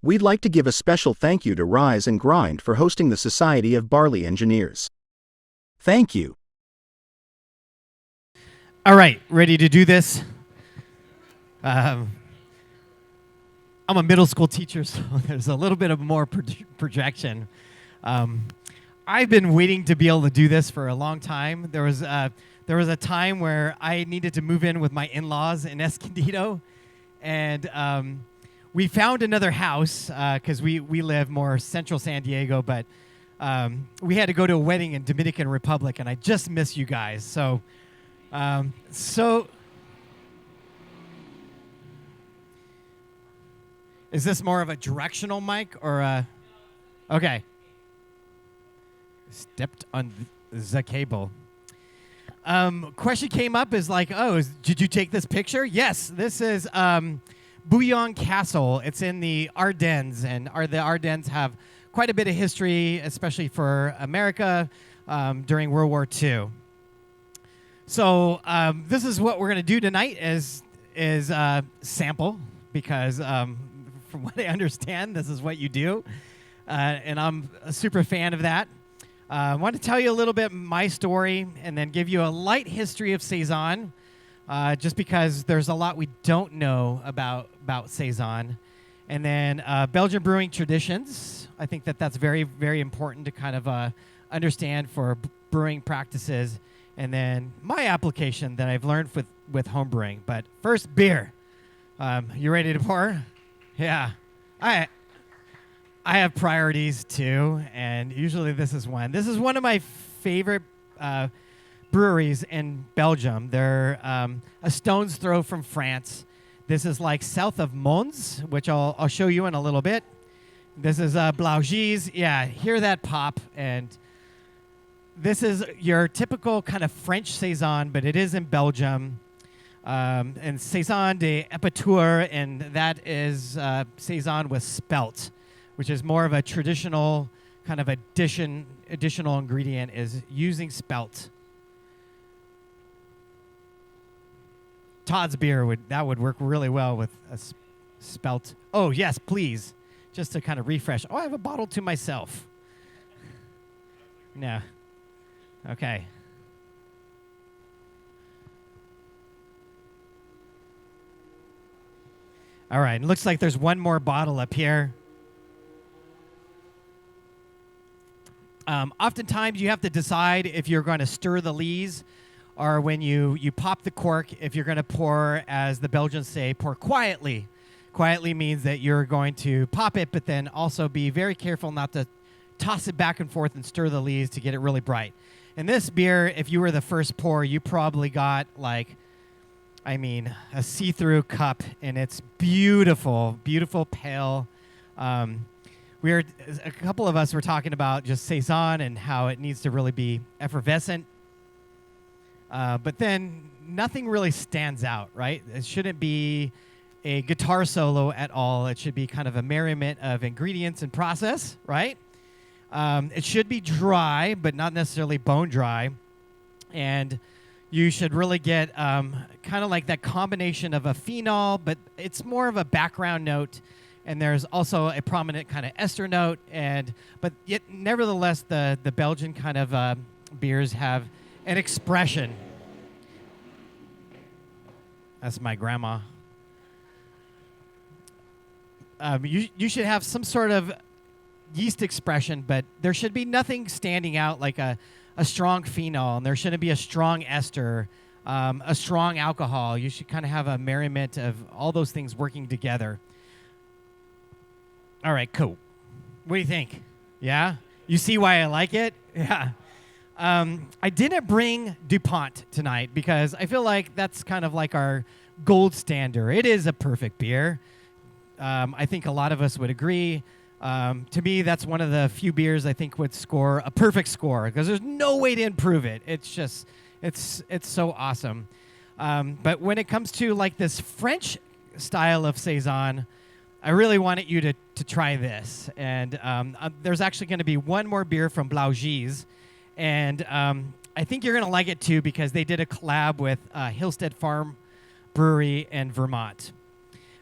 We'd like to give a special thank you to Ryes and Grind for hosting the Society of Barley Engineers. Thank you. All right, ready to do this? I'm a middle school teacher, so there's a little bit of more projection. I've been waiting to be able to do this for a long time. There was a time where I needed to move in with my in-laws in Escondido, and we found another house because we live more central San Diego, but we had to go to a wedding in Dominican Republic, and I just miss you guys. So is this more of a directional mic or a... Okay. Stepped on the cable. Question came up is like, did you take this picture? Yes, this is Bouillon Castle. It's in the Ardennes, and the Ardennes have quite a bit of history, especially for America during World War II. So this is what we're going to do tonight is sample, because from what I understand, this is what you do, and I'm a super fan of that. I want to tell you a little bit my story and then give you a light history of Saisons, just because there's a lot we don't know about Saisons. And then Belgian brewing traditions. I think that's very, very important to kind of understand for brewing practices. And then my application that I've learned with home brewing. But first, beer. You ready to pour? Yeah. I have priorities too, and usually this is one. This is one of my favorite breweries in Belgium. They're a stone's throw from France. This is like south of Mons, which I'll show you in a little bit. This is Blaugies. Yeah, hear that pop. And this is your typical kind of French Saison, but it is in Belgium. And Saison de Epitour, and that is Saison with spelt, which is more of a traditional kind of additional ingredient, is using spelt. Todd's beer would work really well with a spelt. Oh, yes, please. Just to kind of refresh. Oh, I have a bottle to myself. No. Okay. All right, it looks like there's one more bottle up here. Oftentimes you have to decide if you're going to stir the lees, or when you pop the cork, if you're going to pour, as the Belgians say, pour quietly. Quietly means that you're going to pop it, but then also be very careful not to toss it back and forth and stir the lees to get it really bright. And this beer, if you were the first pour, you probably got a see-through cup, and it's beautiful, beautiful pale. A couple of us were talking about just Saison and how it needs to really be effervescent. But then nothing really stands out, right? It shouldn't be a guitar solo at all. It should be kind of a merriment of ingredients and process, right? It should be dry, but not necessarily bone dry. And you should really get kind of like that combination of a phenol, but it's more of a background note. And there's also a prominent kind of ester note, but yet nevertheless, the Belgian kind of beers have an expression. That's my grandma. You should have some sort of yeast expression, but there should be nothing standing out like a strong phenol, and there shouldn't be a strong ester, a strong alcohol. You should kind of have a merriment of all those things working together. All right, cool. What do you think? Yeah? You see why I like it? Yeah. I didn't bring DuPont tonight because I feel like that's kind of like our gold standard. It is a perfect beer. I think a lot of us would agree. To me, that's one of the few beers I think would score a perfect score because there's no way to improve it. It's just, it's so awesome. But when it comes to like this French style of Saison, I really wanted you to try this. And there's actually going to be one more beer from Blaugies. And I think you're going to like it, too, because they did a collab with Hillstead Farm Brewery in Vermont.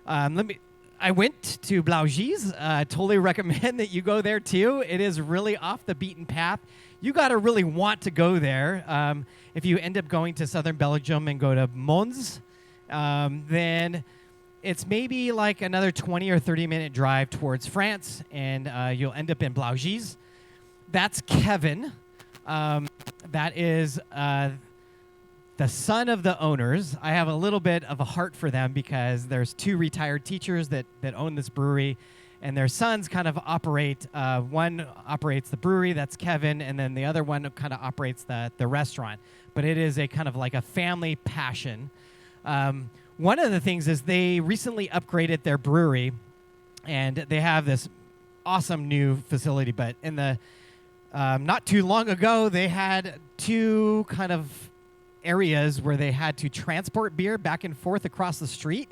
I I went to Blaugies. Totally recommend that you go there too. It is really off the beaten path. You got to really want to go there. If you end up going to southern Belgium and go to Mons, then it's maybe like another 20 or 30-minute drive towards France, and you'll end up in Blaugies. That's Kevin. That is the son of the owners. I have a little bit of a heart for them because there's two retired teachers that own this brewery, and their sons kind of operate. One operates the brewery, that's Kevin, and then the other one kind of operates the restaurant. But it is a kind of like a family passion. One of the things is they recently upgraded their brewery, and they have this awesome new facility. But in the not too long ago, they had two kind of areas where they had to transport beer back and forth across the street.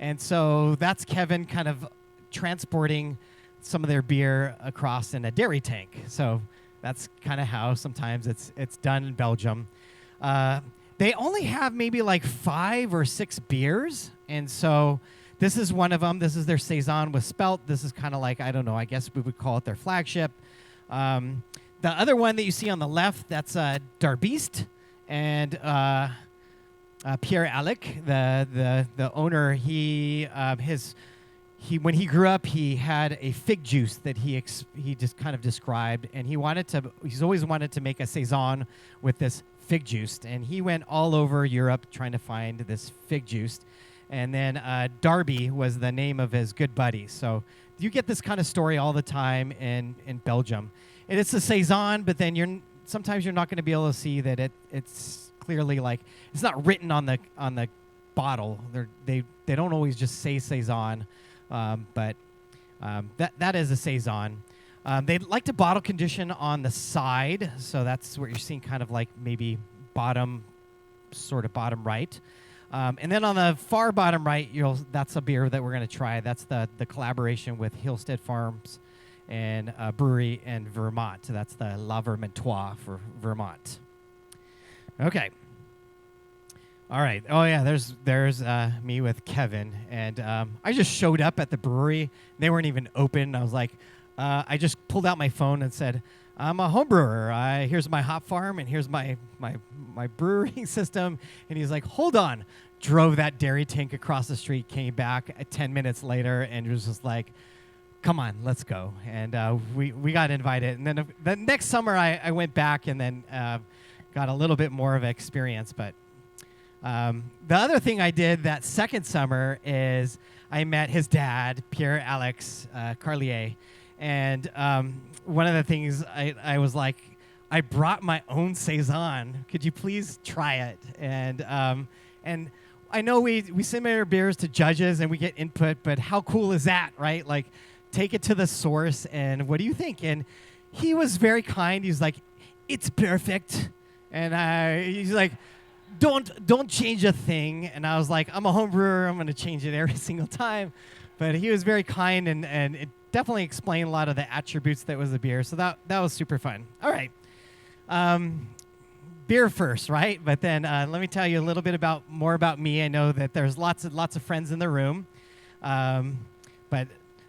And so that's Kevin kind of transporting some of their beer across in a dairy tank. So that's kind of how sometimes it's done in Belgium. They only have maybe like 5 or 6 beers. And so this is one of them. This is their Saisons with spelt. This is kind of like, I don't know, I guess we would call it their flagship. The other one that you see on the left, that's Darbiste. And Pierre Alec, the owner, he when he grew up, he had a fig juice that he just kind of described, and he's always wanted to make a saison with this fig juice, and he went all over Europe trying to find this fig juice, and then Darby was the name of his good buddy. So you get this kind of story all the time in Belgium, and it's a saison, but then sometimes you're not going to be able to see that it's clearly like it's not written on the bottle. They don't always just say saison, but that is a saison. They like to bottle condition on the side, so that's what you're seeing, kind of like maybe bottom right. And then on the far bottom right, that's a beer that we're going to try. That's the collaboration with Hillstead Farms and a brewery in Vermont. That's the La Vermentois for Vermont. Okay. All right. Oh yeah, there's me with Kevin, and I just showed up at the brewery. They weren't even open. I was like, I just pulled out my phone and said, I'm a home brewer. Here's my hop farm, and here's my brewing system. And he's like, hold on. Drove that dairy tank across the street, came back 10 minutes later, and was just like, come on, let's go. And we got invited. And then the next summer, I went back and then got a little bit more of experience. But the other thing I did that second summer is I met his dad, Pierre Alex Carlier. And one of the things I was like, I brought my own saison. Could you please try it? And I know we submit our beers to judges and we get input, but how cool is that, right? Like, take it to the source, and what do you think? And he was very kind. He was like, it's perfect. And he's like, don't change a thing. And I was like, I'm a home brewer. I'm going to change it every single time. But he was very kind, and it definitely explained a lot of the attributes that was the beer. So that was super fun. All right. Beer first, right? But then let me tell you a little bit more about me. I know that there's lots of friends in the room. But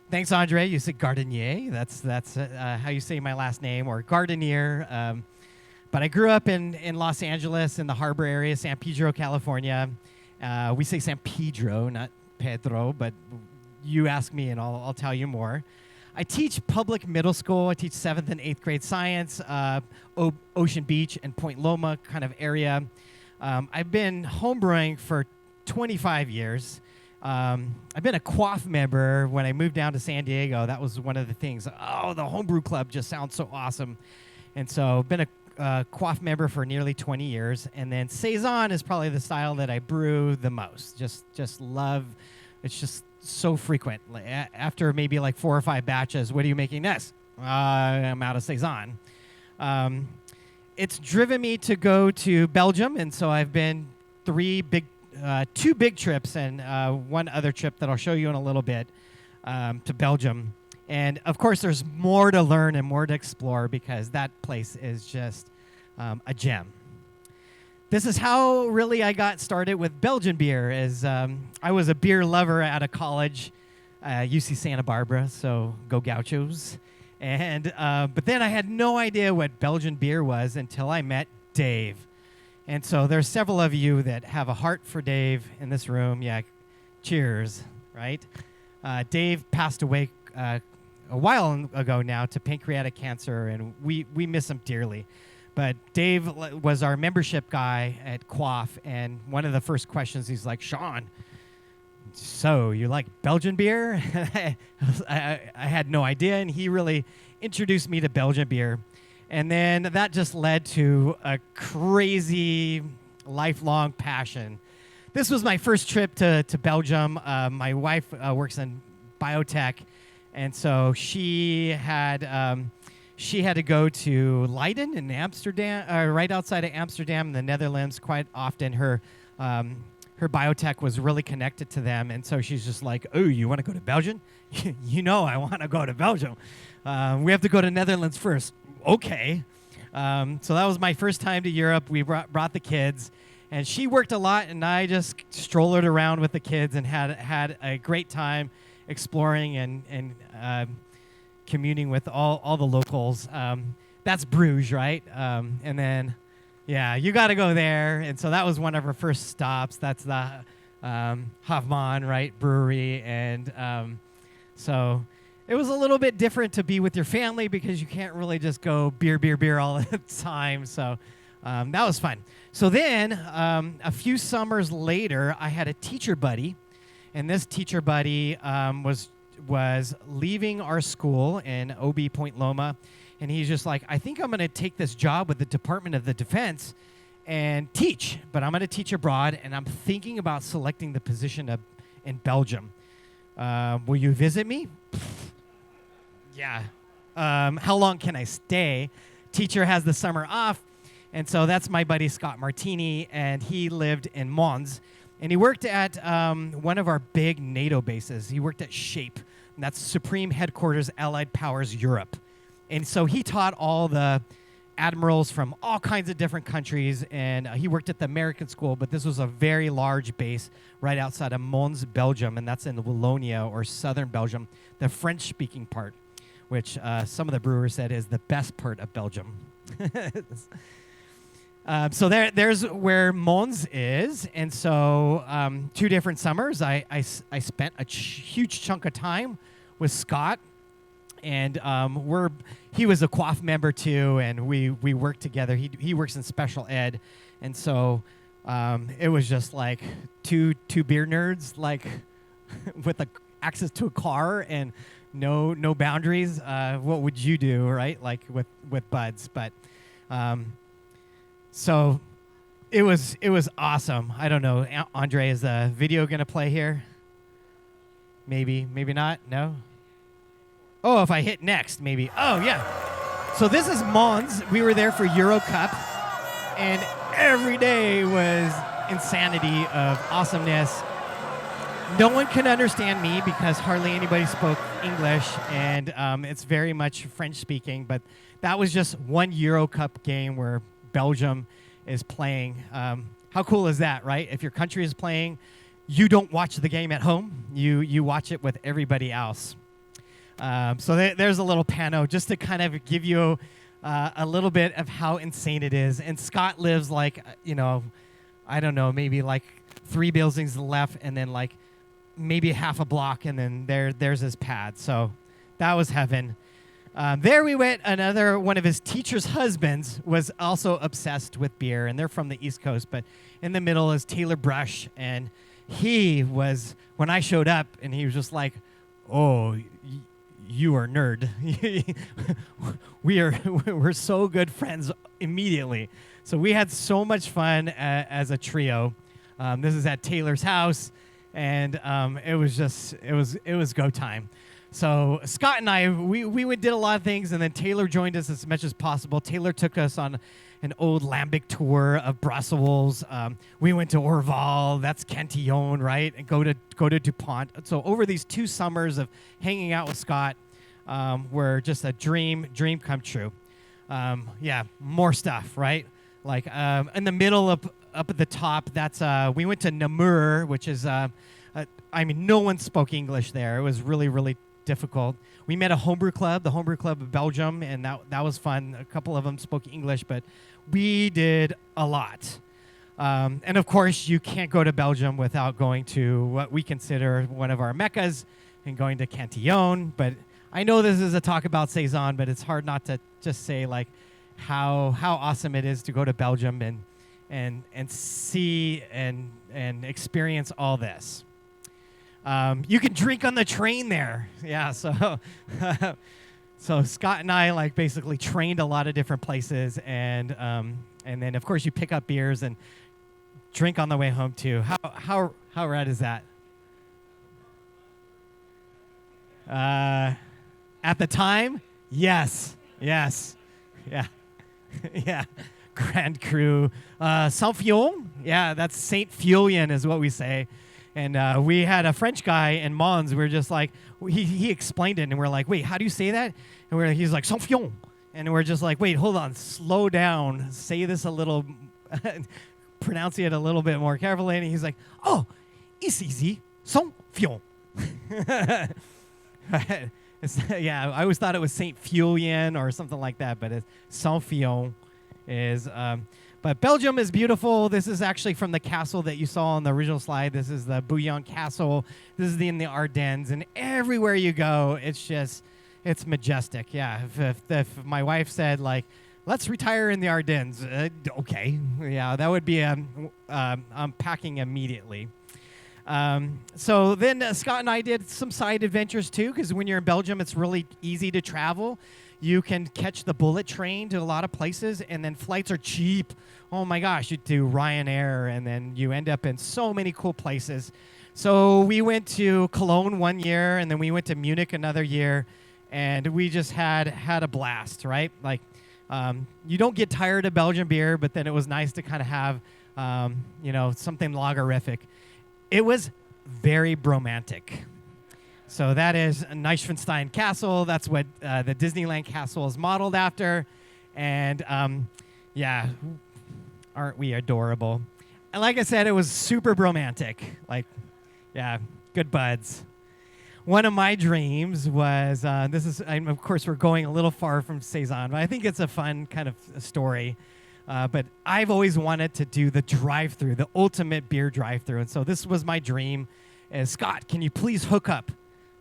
thanks, Andre. You said Gardinier. That's how you say my last name, or Gardinier. But I grew up in Los Angeles, in the harbor area, San Pedro, California. We say San Pedro, not Pedro, but you ask me and I'll tell you more. I teach public middle school. I teach 7th and 8th grade science, Ocean Beach and Point Loma kind of area. I've been homebrewing for 25 years. I've been a QUAFF member when I moved down to San Diego. That was one of the things. Oh, the homebrew club just sounds so awesome. And so I've been a QUAFF member for nearly 20 years. And then Saison is probably the style that I brew the most. Just love. It's just so frequent. After maybe like 4 or 5 batches, what are you making next? I'm out of Saison. It's driven me to go to Belgium. And so I've been 2 big trips and 1 other trip that I'll show you in a little bit to Belgium. And, of course, there's more to learn and more to explore because that place is just a gem. This is how really I got started with Belgian beer. I was a beer lover out of college. UC Santa Barbara, so go Gauchos. And but then I had no idea what Belgian beer was until I met Dave. And so there's several of you that have a heart for Dave in this room. Yeah, cheers, right? Dave passed away a while ago now to pancreatic cancer, and we miss him dearly. But Dave was our membership guy at QUAFF, and one of the first questions he's like, Sean, so you like Belgian beer? I had no idea, and he really introduced me to Belgian beer. And then that just led to a crazy lifelong passion. This was my first trip to Belgium. My wife works in biotech, and so she had to go to Leiden in Amsterdam, right outside of Amsterdam in the Netherlands. Quite often her biotech was really connected to them, and so she's just like, oh, you want to go to Belgium? You know I want to go to Belgium. We have to go to Netherlands first. Okay. So that was my first time to Europe. We brought the kids, and she worked a lot, and I just strolled around with the kids and had a great time exploring and communing with all the locals. That's Bruges, right? And then, yeah, you got to go there. And so that was one of our first stops. That's the Hofmann, right, brewery. And so it was a little bit different to be with your family because you can't really just go beer all the time. So that was fun. So then a few summers later, I had a teacher buddy. And this teacher buddy was leaving our school in OB Point Loma. And he's just like, I think I'm going to take this job with the Department of the Defense and teach. But I'm going to teach abroad, and I'm thinking about selecting the position in Belgium. Will you visit me? Yeah. How long can I stay? Teacher has the summer off. And so that's my buddy Scott Martini, and he lived in Mons. And he worked at one of our big NATO bases. He worked at SHAPE, and that's Supreme Headquarters Allied Powers Europe. And so he taught all the admirals from all kinds of different countries, and he worked at the American school, but this was a very large base right outside of Mons, Belgium, and that's in Wallonia, or southern Belgium, the French-speaking part, which some of the brewers said is the best part of Belgium. So there's where Mons is, and so 2 different summers, I spent a huge chunk of time with Scott, and he was a QUAFF member too, and we worked together. He works in special ed, and so it was just like two beer nerds, like with access to a car and no boundaries. What would you do, right? Like with buds, but. So it was awesome. I don't know, Andre, is the video going to play here? Maybe not. No? Oh, if I hit next, maybe. Oh, yeah. So this is Mons. We were there for Euro Cup, and every day was insanity of awesomeness. No one could understand me because hardly anybody spoke English, and it's very much French-speaking, but that was just one Euro Cup game where Belgium is playing. How cool is that, right? If your country is playing, you don't watch the game at home. You watch it with everybody else. So there's a little pano just to kind of give you a little bit of how insane it is. And Scott lives like, I don't know, maybe like 3 buildings left and then like maybe half a block, and then there's his pad. So that was heaven. There we went. Another one of his teacher's husbands was also obsessed with beer, and they're from the East Coast. But in the middle is Taylor Brush, and he was, when I showed up, and he was just like, "Oh, you are nerd." We're so good friends immediately. So we had so much fun as a trio. This is at Taylor's house, and it was go time. So Scott and I, we did a lot of things, and then Taylor joined us as much as possible. Taylor took us on an old lambic tour of Brussels. We went to Orval, that's Cantillon, right? And go to DuPont. So over these 2 summers of hanging out with Scott were just a dream come true. Yeah, more stuff, right? Like in the middle up at the top, that's we went to Namur, which is I mean, no one spoke English there. It was really, really difficult. We met a homebrew club, the Homebrew Club of Belgium, and that was fun. A couple of them spoke English, but we did a lot. And of course, you can't go to Belgium without going to what we consider one of our meccas and going to Cantillon. But I know this is a talk about Saisons, but it's hard not to just say like how awesome it is to go to Belgium and see and experience all this. You can drink on the train there. Yeah, so so Scott and I like basically trained a lot of different places, and then of course you pick up beers and drink on the way home too. How rad is that? At the time, yes, yeah, yeah. Grand Cru, Saint-Fillon, yeah, that's Saint-Fillon is what we say. And we had a French guy in Mons. We were just like, he explained it, and we're like, wait, how do you say that? And he's like, Saint-Fillon. And we're just like, wait, hold on, slow down, say this a little, pronounce it a little bit more carefully. And he's like, oh, it's easy, Saint-Fillon. Yeah, I always thought it was Saint-Fillon or something like that, but it's Saint-Fillon is. But Belgium is beautiful. This is actually from the castle that you saw on the original slide. This is the Bouillon Castle. This is in the Ardennes. And everywhere you go, it's majestic. Yeah, if my wife said, like, let's retire in the Ardennes, okay. Yeah, that would be I'm packing immediately. So then Scott and I did some side adventures, too, because when you're in Belgium, it's really easy to travel. You can catch the bullet train to a lot of places, and then flights are cheap. Oh my gosh, you do Ryanair, and then you end up in so many cool places. So we went to Cologne one year, and then we went to Munich another year, and we just had a blast, right? Like, you don't get tired of Belgian beer, but then it was nice to kind of have, something lagerific. It was very bromantic. So that is Neuschwanstein Castle. That's what the Disneyland Castle is modeled after. And yeah, aren't we adorable? And like I said, it was super bromantic. Like, yeah, good buds. One of my dreams was, of course, we're going a little far from Saisons, but I think it's a fun kind of story. But I've always wanted to do the drive-through, the ultimate beer drive-through. And so this was my dream. Scott, can you please hook up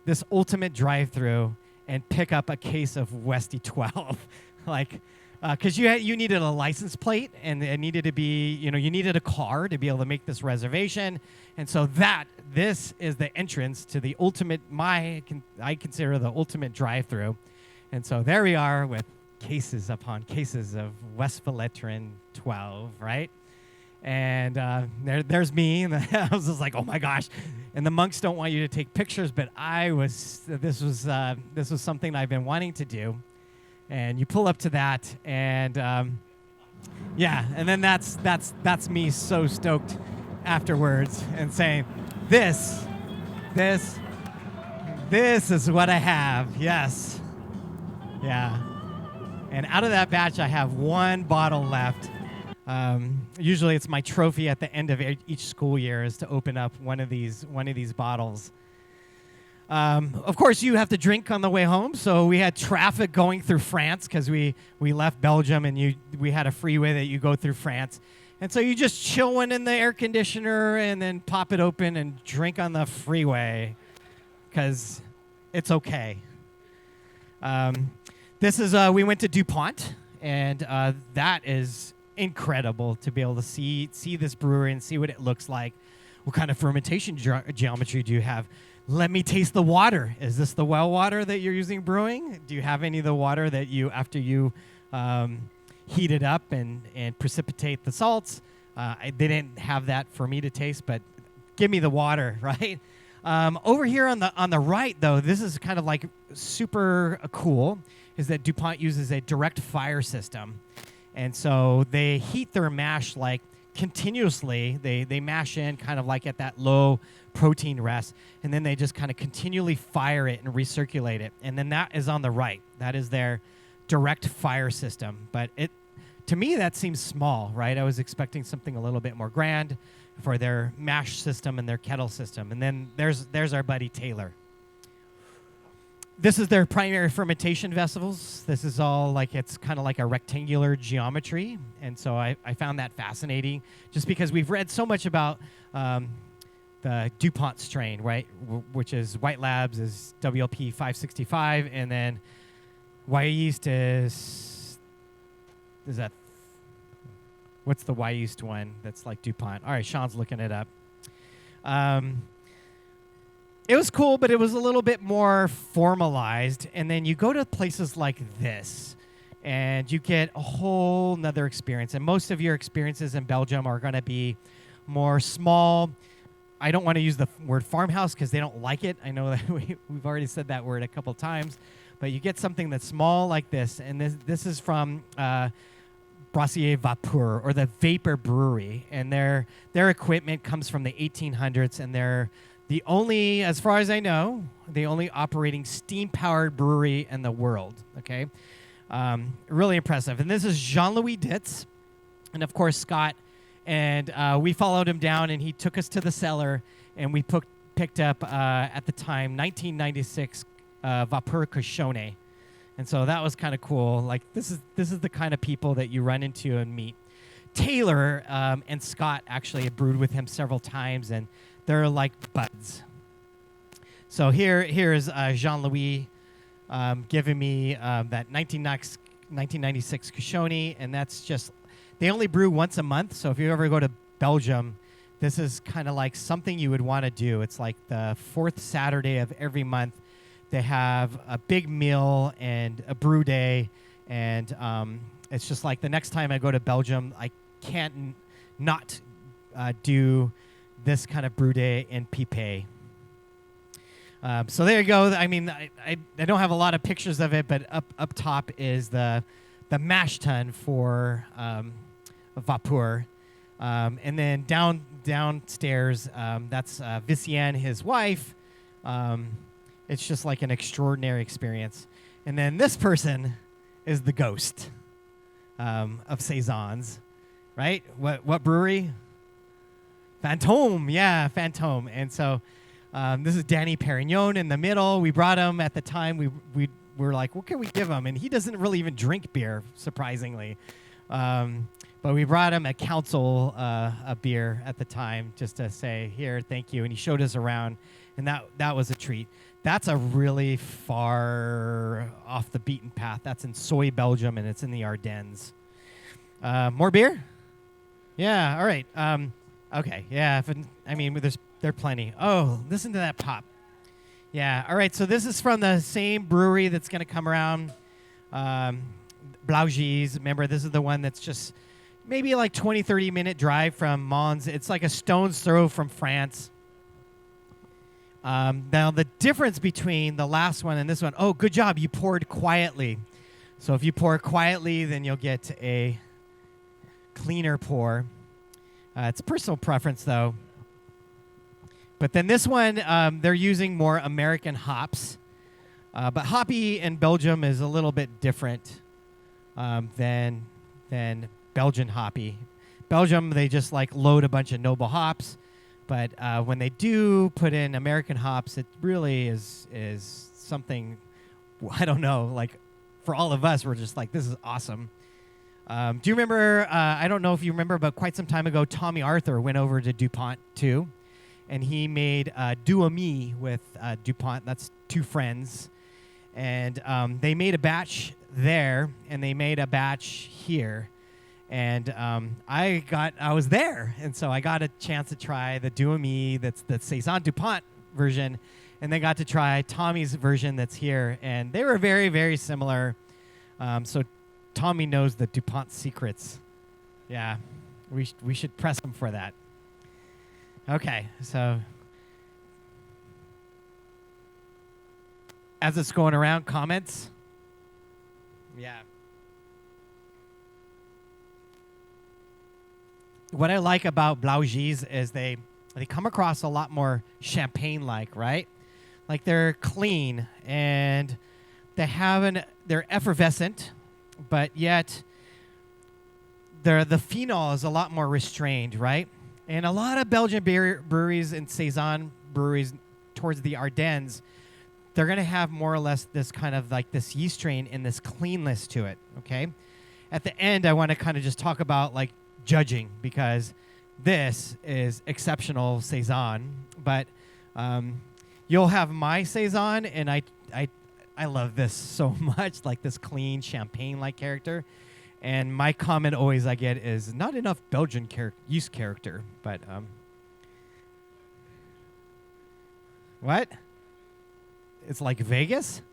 this ultimate drive-through and pick up a case of Westy 12? Like, because you needed a license plate, and it needed to be, you needed a car to be able to make this reservation. And so this is the entrance to the ultimate, I consider the ultimate drive-through. And so there we are with cases upon cases of Westfalen 12, right? And there's me, and I was just like, oh my gosh! And the monks don't want you to take pictures, but this was something I've been wanting to do. And you pull up to that, and yeah, and then that's me so stoked afterwards and saying, this is what I have. Yes, yeah. And out of that batch, I have one bottle left. Usually it's my trophy at the end of each school year is to open up one of these bottles. Of course, you have to drink on the way home. So we had traffic going through France because we left Belgium, and we had a freeway that you go through France. And so you just chill one in the air conditioner and then pop it open and drink on the freeway because it's okay. We went to DuPont, and that is incredible to be able to see this brewery and see what it looks like. What kind of fermentation geometry do you have? Let me taste the water. Is this the well water that you're using brewing? Do you have any of the water that after you heat it up and precipitate the salts? They didn't have that for me to taste, but give me the water, right? Over here on the right, though, this is kind of like super cool, is that DuPont uses a direct fire system. And so they heat their mash like continuously. They mash in kind of like at that low protein rest, and then they just kind of continually fire it and recirculate it. And then that is on the right. That is their direct fire system. But to me, that seems small, right? I was expecting something a little bit more grand. for their mash system and their kettle system. And then there's our buddy Taylor. This is their primary fermentation vessels. This is all like, it's kind of like a rectangular geometry. And so I found that fascinating just because we've read so much about the DuPont strain, right? Which is White Labs is WLP 565. And then Wyeast is that, what's the Wyeast one that's like DuPont? All right, Sean's looking it up. It was cool, but it was a little bit more formalized. And then you go to places like this, and you get a whole nother experience. And most of your experiences in Belgium are going to be more small. I don't want to use the word farmhouse because they don't like it. I know that we've already said that word a couple times. But you get something that's small like this. And this is from Brasserie Vapeur, or the Vapor Brewery. And their equipment comes from the 1800s, and they're the only, as far as I know, the only operating steam-powered brewery in the world, okay? Really impressive. And this is Jean-Louis Ditz, and of course Scott. And we followed him down, and he took us to the cellar, and we picked up, at the time, 1996 Vapeur Cochonnet. And so that was kind of cool. Like, this is the kind of people that you run into and meet. Taylor and Scott actually have brewed with him several times, and they're like buds. So here is Jean-Louis giving me that 1996 Cochonnet, and that's just, they only brew once a month. So if you ever go to Belgium, this is kind of like something you would want to do. It's like the fourth Saturday of every month. They have a big meal and a brew day, and it's just like the next time I go to Belgium, I can't not do this kind of brew day in Pipe. So there you go. I mean, I don't have a lot of pictures of it, but up top is the mash tun for Vapeur. And then downstairs, that's Vicien, his wife. It's just like an extraordinary experience. And then this person is the ghost of Saisons, right? What brewery? Fantôme, yeah, Fantôme. And so this is Danny Perignon in the middle. We brought him at the time. We were like, what can we give him? And he doesn't really even drink beer, surprisingly. But we brought him a Council a beer at the time just to say, here, thank you. And he showed us around, and that was a treat. That's a really far off the beaten path. That's in Soy, Belgium, and it's in the Ardennes. More beer? Yeah, all right. Okay, yeah. There are plenty. Oh, listen to that pop. Yeah, all right. So this is from the same brewery that's going to come around, Blaugis. Remember, this is the one that's just maybe like 20, 30-minute drive from Mons. It's like a stone's throw from France. Now, the difference between the last one and this one, oh, good job. You poured quietly. So if you pour quietly, then you'll get a cleaner pour. It's personal preference, though. But then this one, they're using more American hops. But hoppy in Belgium is a little bit different than Belgian hoppy. Belgium, they just like load a bunch of noble hops. But when they do put in American hops, it really is something, I don't know, like for all of us, we're just like, this is awesome. Do you remember, I don't know if you remember, but quite some time ago, Tommy Arthur went over to DuPont too. And he made Deux Amis with DuPont. That's two friends. And they made a batch there, and they made a batch here. And I was there, and so I got a chance to try the Deux Amis, that's the Saisons DuPont version, and they got to try Tommy's version that's here, and they were very, very similar. So Tommy knows the DuPont secrets. Yeah, we should press him for that. Okay, so as it's going around, comments? Yeah. What I like about Blaugis is they come across a lot more champagne-like, right? Like they're clean and they're effervescent, but yet the phenol is a lot more restrained, right? And a lot of Belgian breweries and Saison breweries towards the Ardennes, they're going to have more or less this kind of like this yeast strain and this cleanness to it, okay? At the end, I want to kind of just talk about like judging, because this is exceptional Saison, but you'll have my Saison, and I love this so much, like this clean champagne-like character. And my comment always I get is not enough Belgian yeast character, but what? It's like Vegas?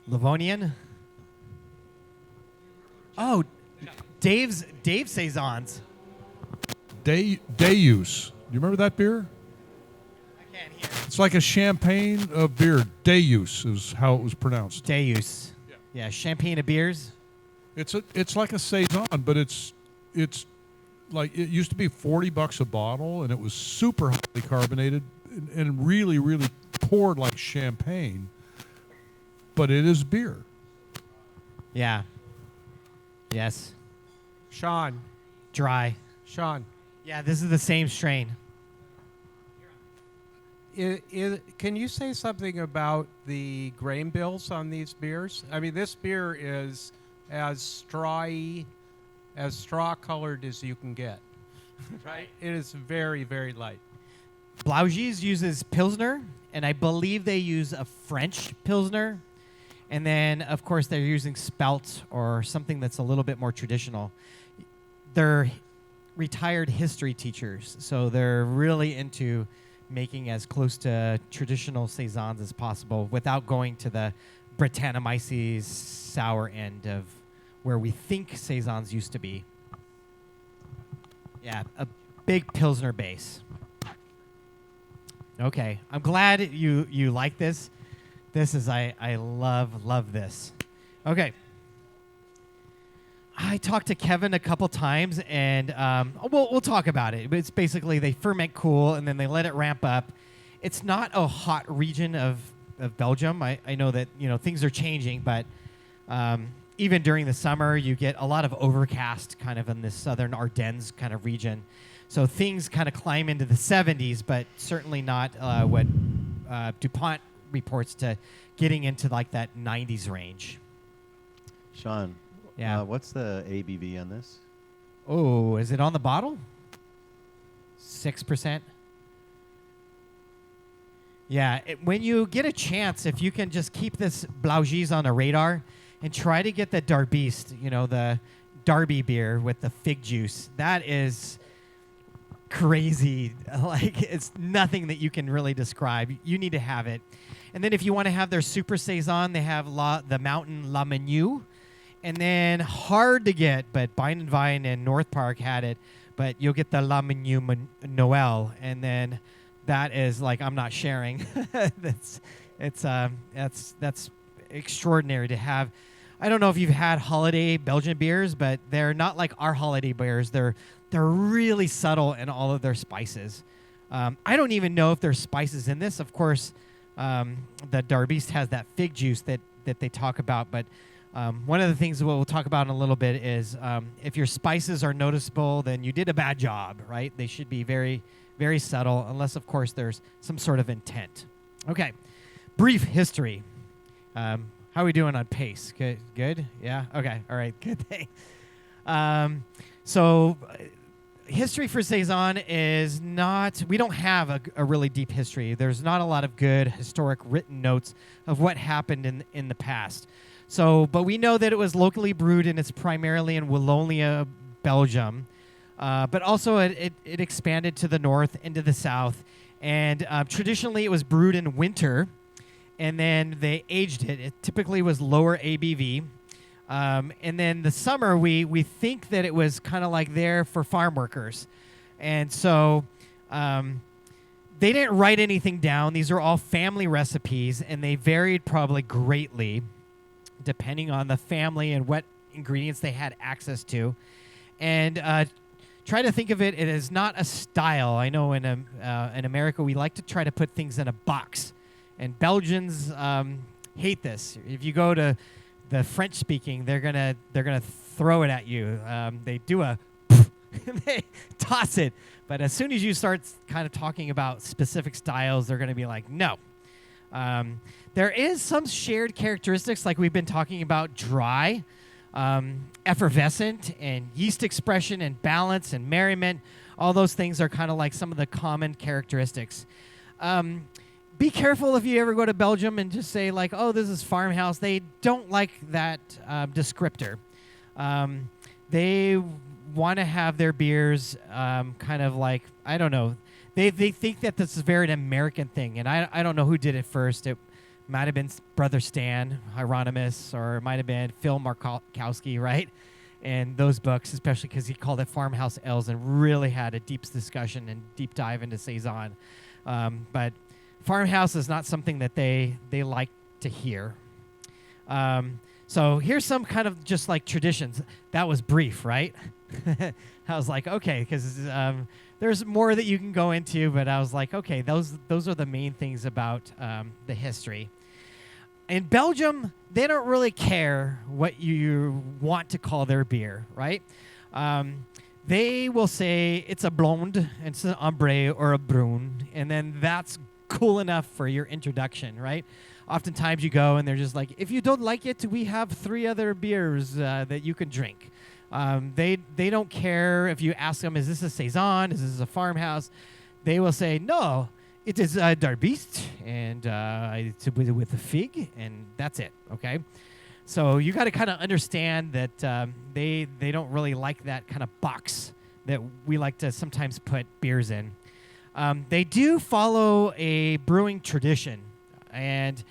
Livonian? Oh, Dave Saisons. Deus. You remember that beer? I can't hear. It's like a champagne of beer. Deus is how it was pronounced. Deus. Yeah, champagne of beers. It's like a Saison, but it's like it used to be $40 a bottle, and it was super highly carbonated and really, really poured like champagne. But it is beer. Yeah. Yes. Sean. Dry. Sean. Yeah, this is the same strain. Can you say something about the grain bills on these beers? I mean, this beer is as straw-colored as you can get. Right? It is very, very light. Blaugis uses Pilsner, and I believe they use a French Pilsner. And then, of course, they're using Spelt or something that's a little bit more traditional. They're retired history teachers, so they're really into making as close to traditional Saisons as possible without going to the Brettanomyces sour end of where we think Saisons used to be. Yeah, a big Pilsner base. Okay, I'm glad you like this. This is, I love this. Okay. I talked to Kevin a couple times, and we'll talk about it. But it's basically they ferment cool, and then they let it ramp up. It's not a hot region of Belgium. I know that things are changing, but even during the summer, you get a lot of overcast kind of in the southern Ardennes kind of region. So things kind of climb into the 70s, but certainly not what DuPont reports to getting into like that 90s range. Sean, yeah. What's the ABV on this? Oh, is it on the bottle? 6%. Yeah, when you get a chance, if you can just keep this Blaugis on a radar and try to get the Darbiste, the Darby beer with the fig juice, that is crazy. Like, it's nothing that you can really describe. You need to have it. And then if you want to have their Super Saison, they have the Mountain La Menu. And then hard to get, but Bind and Vine and North Park had it. But you'll get the La Menu Noel. And then that is like, I'm not sharing. That's extraordinary to have. I don't know if you've had holiday Belgian beers, but they're not like our holiday beers. They're really subtle in all of their spices. I don't even know if there's spices in this. Of course, the Darbiste has that fig juice that they talk about. But one of the things that we'll talk about in a little bit is if your spices are noticeable, then you did a bad job, right? They should be very, very subtle, unless, of course, there's some sort of intent. Okay, brief history. How are we doing on pace? Good? Yeah? Okay, all right, good thing. So history for Saison is not, we don't have a really deep history. There's not a lot of good historic written notes of what happened in the past. So, but we know that it was locally brewed, and it's primarily in Wallonia, Belgium. But also it expanded to the north, into the south. And traditionally it was brewed in winter, and then they aged it. It typically was lower ABV. And then the summer, we think that it was kind of like there for farm workers. And so they didn't write anything down. These are all family recipes, and they varied probably greatly depending on the family and what ingredients they had access to. And try to think of it as not a style. I know in America we like to try to put things in a box, and Belgians hate this. If you go to the French speaking, they're gonna throw it at you. They do a they toss it, but as soon as you start kind of talking about specific styles, they're gonna be like, no. There is some shared characteristics, like we've been talking about dry, effervescent, and yeast expression, and balance, and merriment. All those things are kind of like some of the common characteristics. Be careful if you ever go to Belgium and just say like, oh, this is farmhouse. They don't like that descriptor. They want to have their beers kind of like, I don't know. They think that this is very an American thing, and I don't know who did it first. It might have been Brother Stan, Hieronymus, or it might have been Phil Markowski, right? And those books, especially because he called it Farmhouse Ales and really had a deep discussion and deep dive into Saison. But farmhouse is not something that they like to hear. So here's some kind of just like traditions. That was brief, right? I was like, okay, because there's more that you can go into, but I was like, okay, those are the main things about the history. In Belgium, they don't really care what you want to call their beer, right? They will say it's a blonde, it's an ambre, or a brune, and then that's cool enough for your introduction, right? Oftentimes you go and they're just like, if you don't like it, we have 3 other beers that you can drink. They don't care if you ask them, is this a Saison? Is this a farmhouse? They will say, no, it is a Darbiste, and it's with a fig, and that's it, okay? So you got to kind of understand that they don't really like that kind of box that we like to sometimes put beers in. They do follow a brewing tradition, and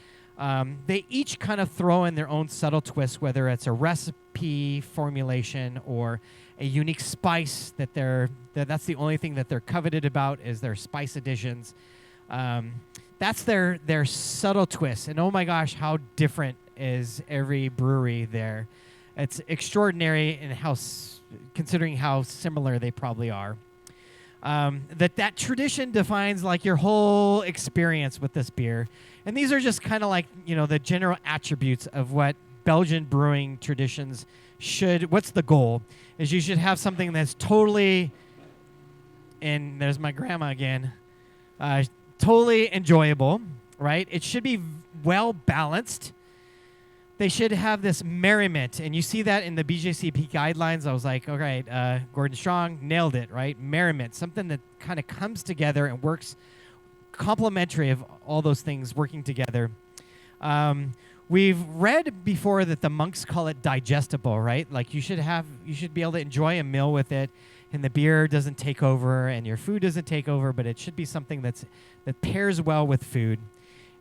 they each kind of throw in their own subtle twist, whether it's a recipe formulation or a unique spice that's the only thing that they're coveted about is their spice additions. That's their subtle twist, and oh my gosh, how different is every brewery there. It's extraordinary in considering how similar they probably are. That tradition defines like your whole experience with this beer. And these are just kind of like, the general attributes of what Belgian brewing traditions what's the goal? Is you should have something that's totally, and there's my grandma again, totally enjoyable, right? It should be well balanced. They should have this merriment, and you see that in the BJCP guidelines. I was like, all right, Gordon Strong nailed it, right? Merriment, something that kind of comes together and works complementary of all those things working together. We've read before that the monks call it digestible, right? Like you should be able to enjoy a meal with it, and the beer doesn't take over, and your food doesn't take over, but it should be something that pairs well with food.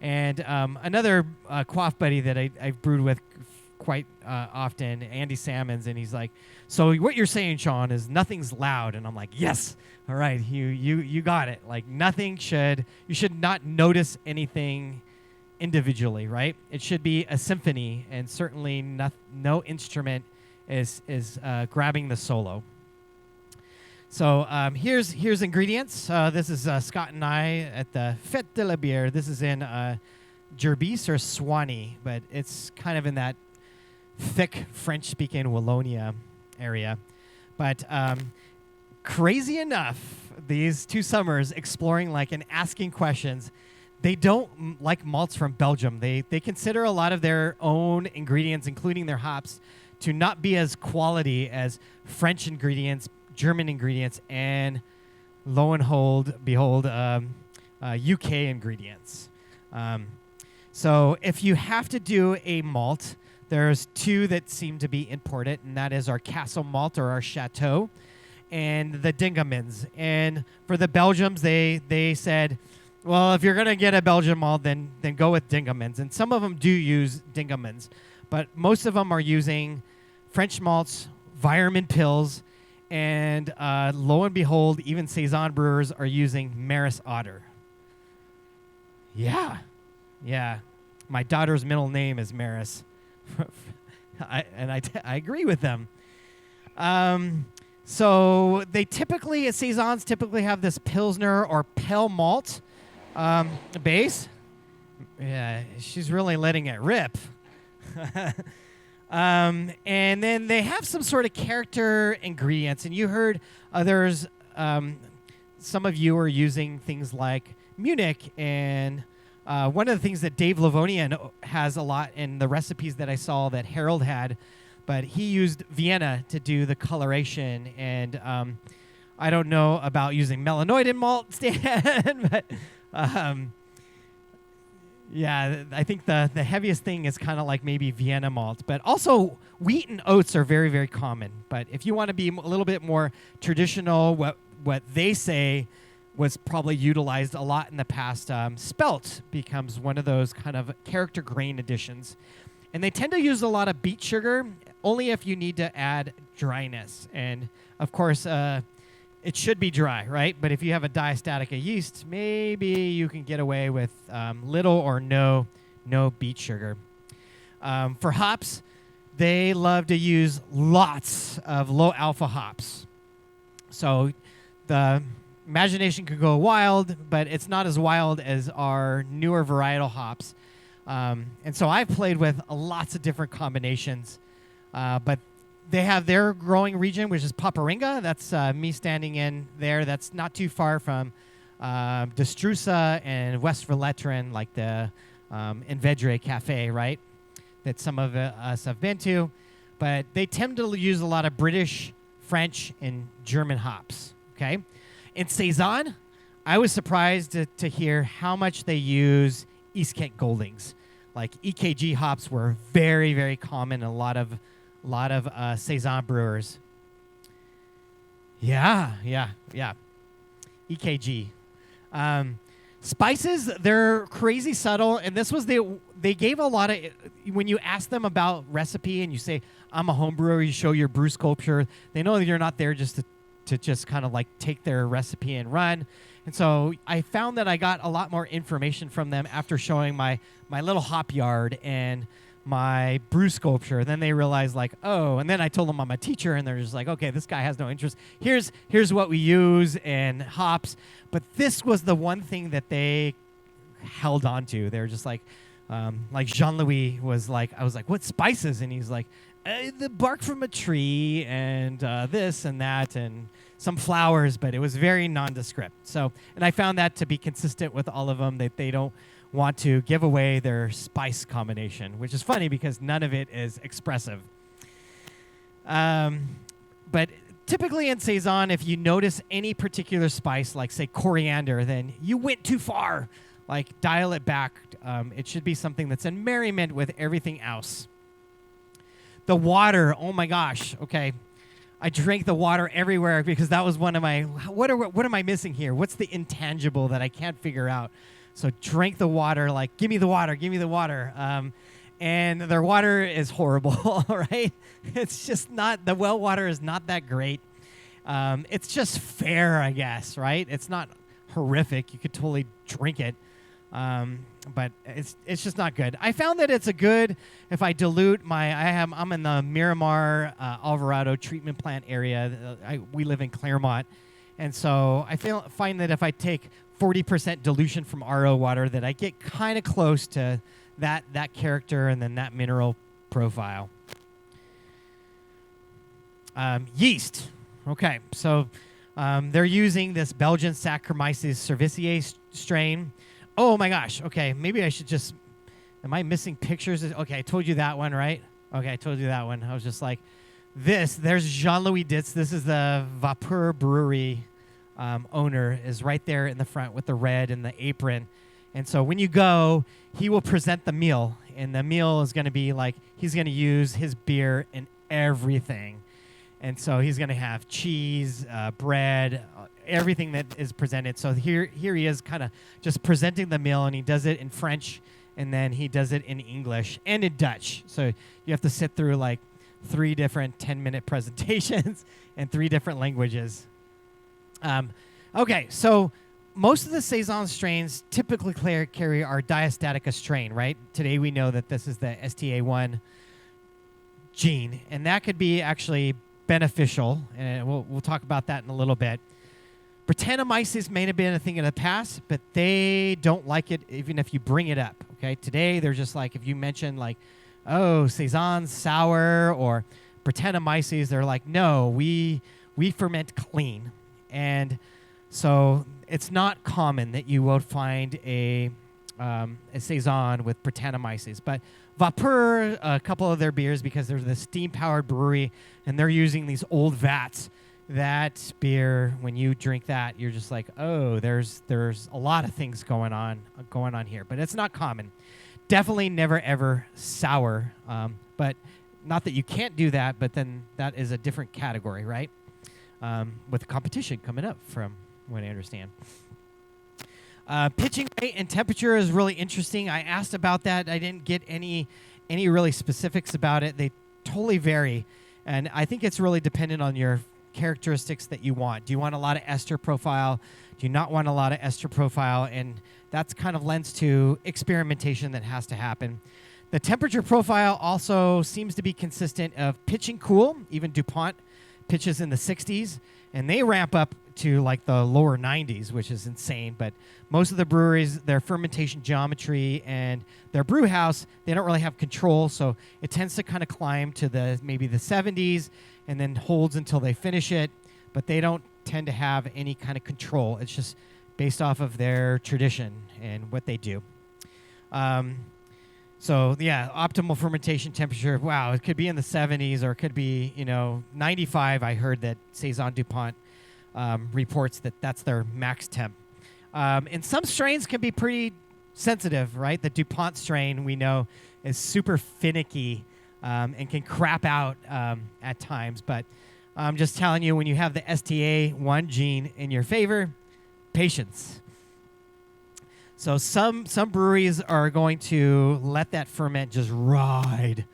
And another QUAFF buddy that I've brewed with quite often, Andy Salmons, and he's like, so what you're saying, Sean, is nothing's loud. And I'm like, yes, all right, you got it. Like you should not notice anything individually, right? It should be a symphony, and certainly no instrument is grabbing the solo. So here's ingredients. This is Scott and I at the Fête de la Bière. This is in Gerbes or Swanee, but it's kind of in that thick French-speaking Wallonia area. But crazy enough, these 2 summers exploring and asking questions, they don't like malts from Belgium. They consider a lot of their own ingredients, including their hops, to not be as quality as French ingredients, German ingredients, and lo and behold, UK ingredients. So if you have to do a malt, there's 2 that seem to be important, and that is our Castle malt or our Chateau and the Dingemans. And for the Belgians, they said, well, if you're going to get a Belgian malt, then go with Dingemans. And some of them do use Dingemans, but most of them are using French malts, Weyermann pills, and lo and behold, even Saison brewers are using Maris Otter. Yeah. My daughter's middle name is Maris. I agree with them. So they typically, Saisons typically have this Pilsner or pale malt base. Yeah, she's really letting it rip. And then they have some sort of character ingredients. And you heard others, some of you are using things like Munich. And one of the things that Dave Livonian has a lot in the recipes that I saw that Harold had, but he used Vienna to do the coloration. And I don't know about using melanoid in malt, Stan, but yeah, I think the heaviest thing is kind of like maybe Vienna malt. But also wheat and oats are very, very common. But if you want to be a little bit more traditional, what they say was probably utilized a lot in the past, spelt becomes one of those kind of character grain additions. And they tend to use a lot of beet sugar, only if you need to add dryness. And, of course, it should be dry, right? But if you have a diastatica yeast, maybe you can get away with little or no beet sugar. For hops, they love to use lots of low-alpha hops. So the imagination could go wild, but it's not as wild as our newer varietal hops. And so I've played with lots of different combinations, but they have their growing region, which is Paparinga. That's me standing in there. That's not too far from Destrusa and West Verletren, like the Invedre Cafe, right? That some of us have been to. But they tend to use a lot of British, French, and German hops, okay? In Saisons, I was surprised to hear how much they use East Kent Goldings. Like EKG hops were very, very common in a lot of Saisons brewers. Yeah. EKG. Spices, they're crazy subtle, and this was they gave a lot of, when you ask them about recipe and you say, I'm a home brewer, you show your brew sculpture, they know that you're not there just to just kind of like take their recipe and run. And so I found that I got a lot more information from them after showing my little hop yard and my brew sculpture. Then they realized like, oh, and then I told them I'm a teacher, and they're just like, okay, this guy has no interest. Here's what we use and hops. But this was the one thing that they held on to. They're just like Jean-Louis was like, I was like, what spices? And he's like, the bark from a tree and this and that and some flowers, but it was very nondescript. So, and I found that to be consistent with all of them, that they don't want to give away their spice combination, which is funny because none of it is expressive. But typically in Saison, if you notice any particular spice, like say coriander, then you went too far. Like dial it back. It should be something that's in merriment with everything else. The water, oh my gosh, okay. I drank the water everywhere because that was one of my, what am I missing here? What's the intangible that I can't figure out? So drank the water, like, give me the water. And their water is horrible, right? It's just not, the well water is not that great. It's just fair, I guess, right? It's not horrific. You could totally drink it. But it's just not good. I found that it's a good, if I dilute I'm in the Miramar, Alvarado treatment plant area. We live in Claremont. And so I find that if I take 40% dilution from RO water, that I get kind of close to that character and then that mineral profile. Yeast. Okay, so they're using this Belgian Saccharomyces cerevisiae strain. Oh my gosh. Okay, maybe I should just. Am I missing pictures? Okay, I told you that one, right? Okay, I told you that one. I was just like, this. There's Jean-Louis Ditz. This is the Vapeur Brewery owner. Is right there in the front with the red and the apron. And so when you go, he will present the meal, and the meal is going to be like he's going to use his beer in everything. And so he's going to have cheese, bread, everything that is presented. So here he is kind of just presenting the meal, and he does it in French, and then he does it in English and in Dutch. So you have to sit through like 3 different 10-minute presentations in 3 different languages. Okay, so most of the Saison strains typically carry our diastatica strain, right? Today we know that this is the STA1 gene, and that could be actually beneficial, and we'll talk about that in a little bit. Brettanomyces may have been a thing in the past, but they don't like it even if you bring it up, okay? Today, they're just like, if you mention like oh, Saisons sour or Brettanomyces. They're like, no, we ferment clean. And so it's not common that you will find a Saison with Brettanomyces. But Vapeur, a couple of their beers, because they're the steam-powered brewery, and they're using these old vats. That beer, when you drink that, you're just like, oh, there's a lot of things going on here. But it's not common. Definitely never ever sour. But not that you can't do that, but then that is a different category, right? With competition coming up, from what I understand. Pitching rate and temperature is really interesting. I asked about that. I didn't get any really specifics about it. They totally vary, and I think it's really dependent on your characteristics that you want. Do you want a lot of ester profile? Do you not want a lot of ester profile? And that's kind of lends to experimentation that has to happen. The temperature profile also seems to be consistent of pitching cool. Even DuPont pitches in the 60s, and they ramp up to like the lower 90s, which is insane. But most of the breweries, their fermentation geometry and their brew house, they don't really have control, so it tends to kind of climb to maybe the 70s and then holds until they finish it. But they don't tend to have any kind of control. It's just based off of their tradition and what they do. So yeah, optimal fermentation temperature. Wow, it could be in the 70s or it could be 95. I heard that Saison DuPont reports that that's their max temp. And some strains can be pretty sensitive, right? The DuPont strain we know is super finicky and can crap out at times. But I'm just telling you, when you have the STA1 gene in your favor, patience. So some breweries are going to let that ferment just ride.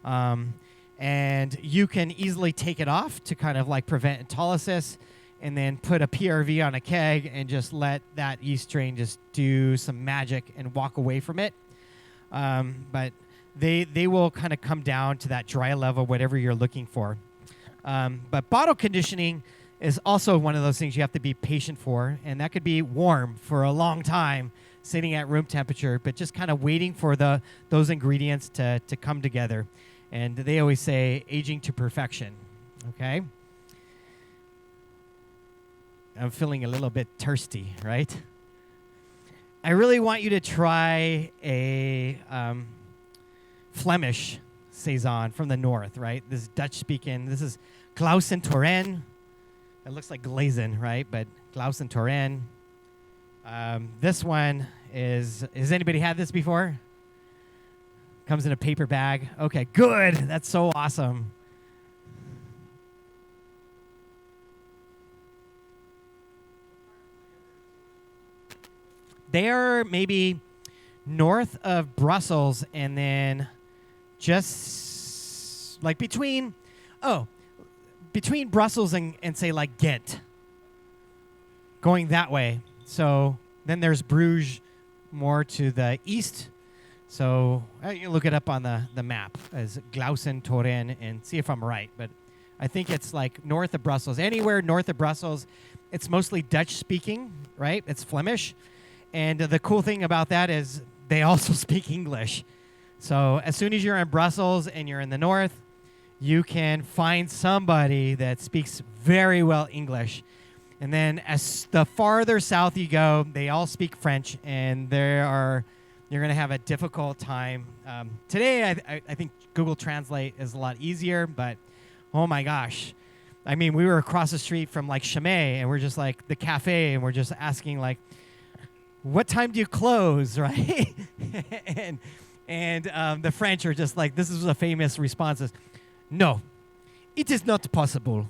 And you can easily take it off to kind of like prevent autolysis, and then put a PRV on a keg and just let that yeast strain just do some magic and walk away from it. But they will kind of come down to that dry level, whatever you're looking for. But bottle conditioning is also one of those things you have to be patient for, and that could be warm for a long time, sitting at room temperature, but just kind of waiting for those ingredients to come together. And they always say aging to perfection, okay? I'm feeling a little bit thirsty, right? I really want you to try a Flemish Saison from the north, right? This is Dutch-speaking. This is Clausen Toren. It looks like Glazen, right? But Clausen Toren. This one is... Has anybody had this before? Comes in a paper bag. Okay, good. That's so awesome. They're maybe north of Brussels, and then just like between Brussels and say like Ghent, going that way. So then there's Bruges more to the east. So you look it up on the map as Glausen Toren and see if I'm right. But I think it's like north of Brussels. Anywhere north of Brussels, it's mostly Dutch speaking, right? It's Flemish. And the cool thing about that is they also speak English. So as soon as you're in Brussels and you're in the north, you can find somebody that speaks very well English. And then as the farther south you go, they all speak French, and you're going to have a difficult time. Today, I think Google Translate is a lot easier, but oh my gosh. I mean, we were across the street from like Chimay, and we're just like the cafe, and we're just asking like, what time do you close, right? and the French are just like, this is a famous response is, no, it is not possible.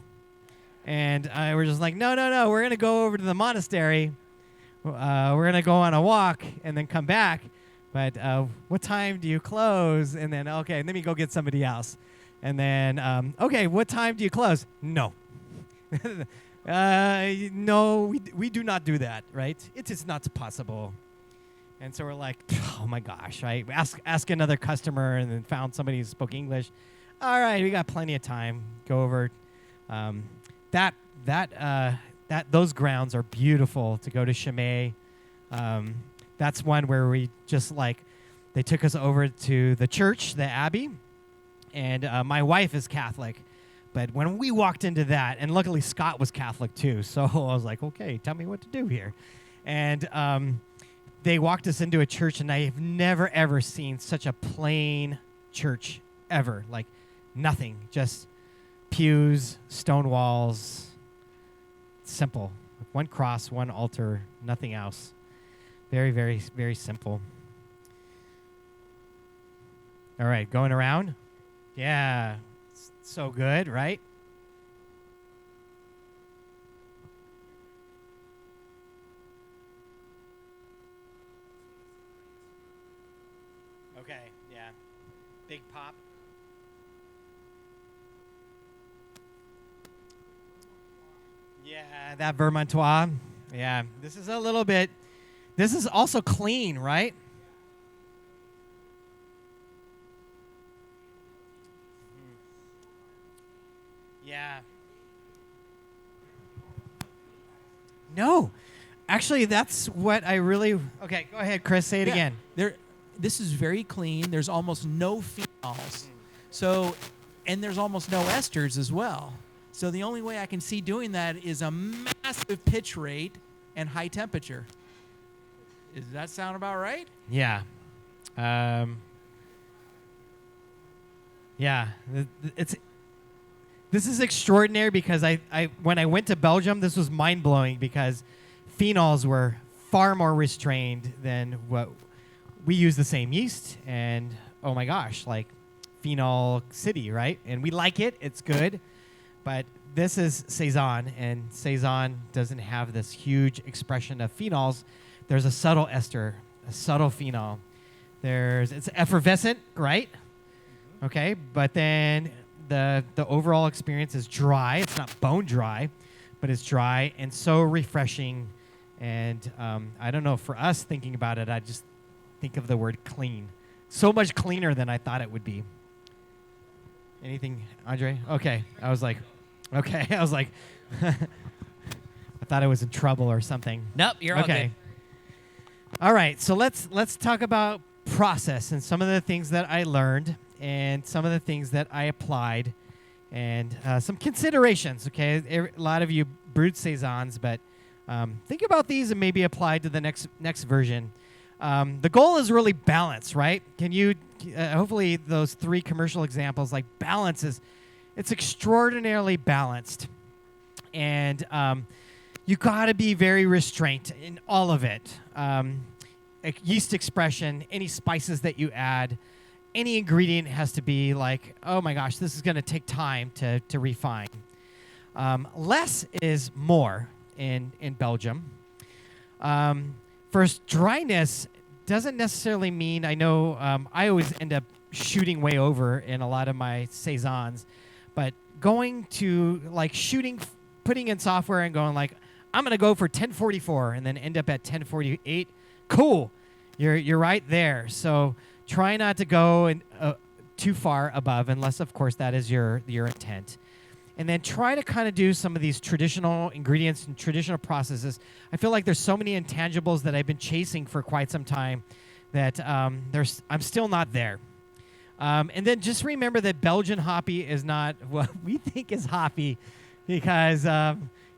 And we're just like, no, we're going to go over to the monastery. We're going to go on a walk and then come back. But what time do you close? And then, okay, let me go get somebody else. And then, okay, what time do you close? No. No, we do not do that, right? It is not possible. And so we're like, oh my gosh, right? Ask another customer, and then found somebody who spoke English. All right, we got plenty of time. Go over. Those grounds are beautiful to go to Chimay. That's one where we just like they took us over to the church, the Abbey, and my wife is Catholic. But when we walked into that, and luckily Scott was Catholic too, so I was like, okay, tell me what to do here. And they walked us into a church, and I have never, ever seen such a plain church ever. Like nothing, just pews, stone walls, simple. One cross, one altar, nothing else. Very, very, very simple. All right, going around. Yeah, so good, right? Okay, yeah. Big pop. Yeah, that Vermontois. Yeah, this is a little bit, this is also clean, right? Yeah. No. Actually, that's what I really... Okay, go ahead, Chris. Say it again. This is very clean. There's almost no phenols. So, and there's almost no esters as well. So the only way I can see doing that is a massive pitch rate and high temperature. Does that sound about right? Yeah. Yeah. This is extraordinary because when I went to Belgium, this was mind-blowing because phenols were far more restrained than what we use the same yeast, and oh my gosh, like phenol city, right? And we like it, it's good, but this is Saisons, and Saisons doesn't have this huge expression of phenols. There's a subtle ester, a subtle phenol. It's effervescent, right? Okay, but then the overall experience is dry. It's not bone dry, but it's dry and so refreshing. And I don't know, for us thinking about it, I just think of the word clean. So much cleaner than I thought it would be. Anything, Andre? Okay. I was like, I thought I was in trouble or something. Nope, you're all good. All right, so let's talk about process and some of the things that I learned and some of the things that I applied and some considerations, okay? A lot of you brewed Saisons, but think about these and maybe apply to the next version. The goal is really balance, right? Can you, hopefully those 3 commercial examples, like balance it's extraordinarily balanced. And you got to be very restrained in all of it. Yeast expression, any spices that you add, any ingredient has to be like, oh my gosh, this is going to take time to refine. Less is more in Belgium. First, dryness doesn't necessarily mean, I know I always end up shooting way over in a lot of my Saisons, but going to like putting in software and going like, I'm going to go for 1044 and then end up at 1048. Cool. You're right there. So try not to go too far above unless, of course, that is your intent. And then try to kind of do some of these traditional ingredients and traditional processes. I feel like there's so many intangibles that I've been chasing for quite some time that I'm still not there. And then just remember that Belgian hoppy is not what we think is hoppy because,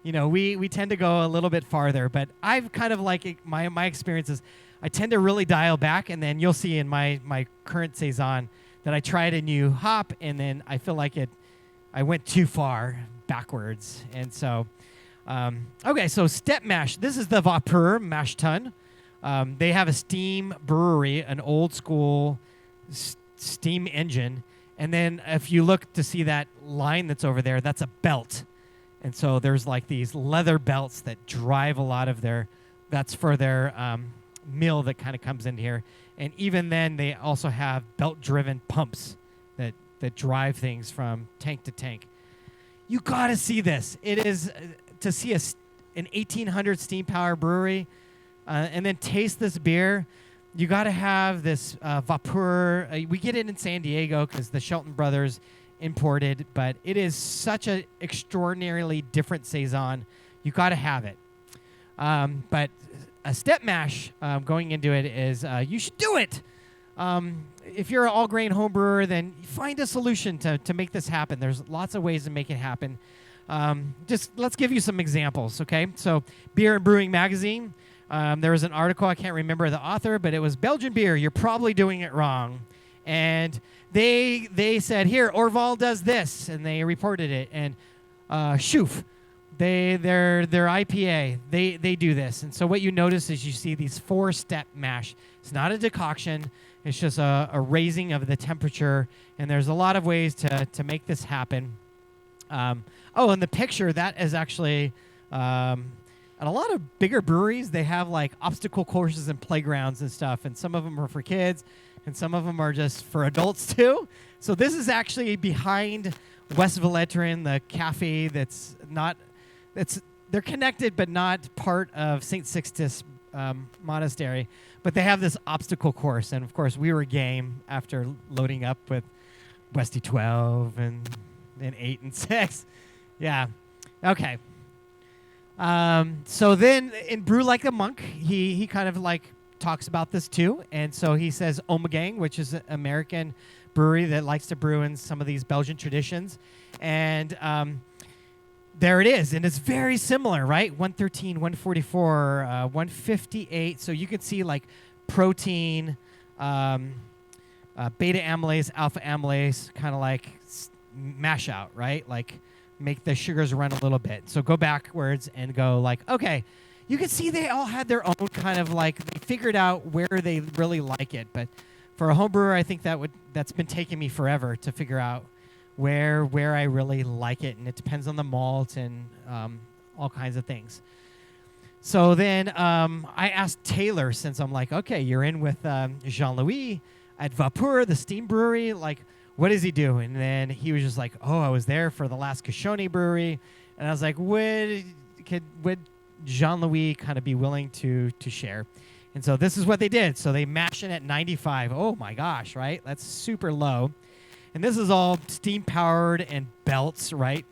we tend to go a little bit farther. But I've kind of like my experiences, I tend to really dial back, and then you'll see in my current Saison that I tried a new hop, and then I feel like I went too far backwards. And so, okay, so step mash. This is the Vapeur mash tun. They have a steam brewery, an old school steam engine. And then if you look to see that line that's over there, that's a belt. And so there's like these leather belts that drive a lot of that's for their mill that kind of comes in here. And even then, they also have belt-driven pumps that drive things from tank to tank. You got to see this. It is to see an 1800 steam power brewery and then taste this beer. You got to have this Vapeur. We get it in San Diego because the Shelton brothers imported, but it is such an extraordinarily different Saison. You got to have it. But a step mash going into it is you should do it. if you're an all-grain home brewer, then find a solution to make this happen. There's lots of ways to make it happen. Just let's give you some examples, okay? So Beer and Brewing Magazine, there was an article, I can't remember the author, but it was Belgian beer, you're probably doing it wrong. And they said, here, Orval does this, and they reported it. And Schoof, their IPA, they do this. And so what you notice is you see these 4-step mash. It's not a decoction. It's just a raising of the temperature. And there's a lot of ways to make this happen. And the picture, that is actually, at a lot of bigger breweries, they have like obstacle courses and playgrounds and stuff. And some of them are for kids, and some of them are just for adults too. So this is actually behind West Villetteren, the cafe they're connected but not part of St. Sixtus Monastery. But they have this obstacle course. And of course, we were game after loading up with Westy 12 and 8 and 6. Yeah. Okay. So then in Brew Like a Monk, he kind of like talks about this too. And so he says Ommegang, which is an American brewery that likes to brew in some of these Belgian traditions. And there it is. And it's very similar, right? 113, 144, 158. So you can see like protein, beta amylase, alpha amylase, kind of like mash out, right? Like make the sugars run a little bit. So go backwards and go like, okay, you can see they all had their own kind of like, they figured out where they really like it. But for a home brewer, I think that's been taking me forever to figure out where I really like it. And it depends on the malt and all kinds of things. So then I asked Taylor, since I'm like, okay, you're in with Jean-Louis at Vapeur, the steam brewery, like, what does he do? And then he was just like, oh, I was there for the last Cochoni brewery. And I was like, would Jean-Louis kind of be willing to share? And so this is what they did. So they mash it at 95. Oh my gosh, right? That's super low. And this is all steam powered and belts, right?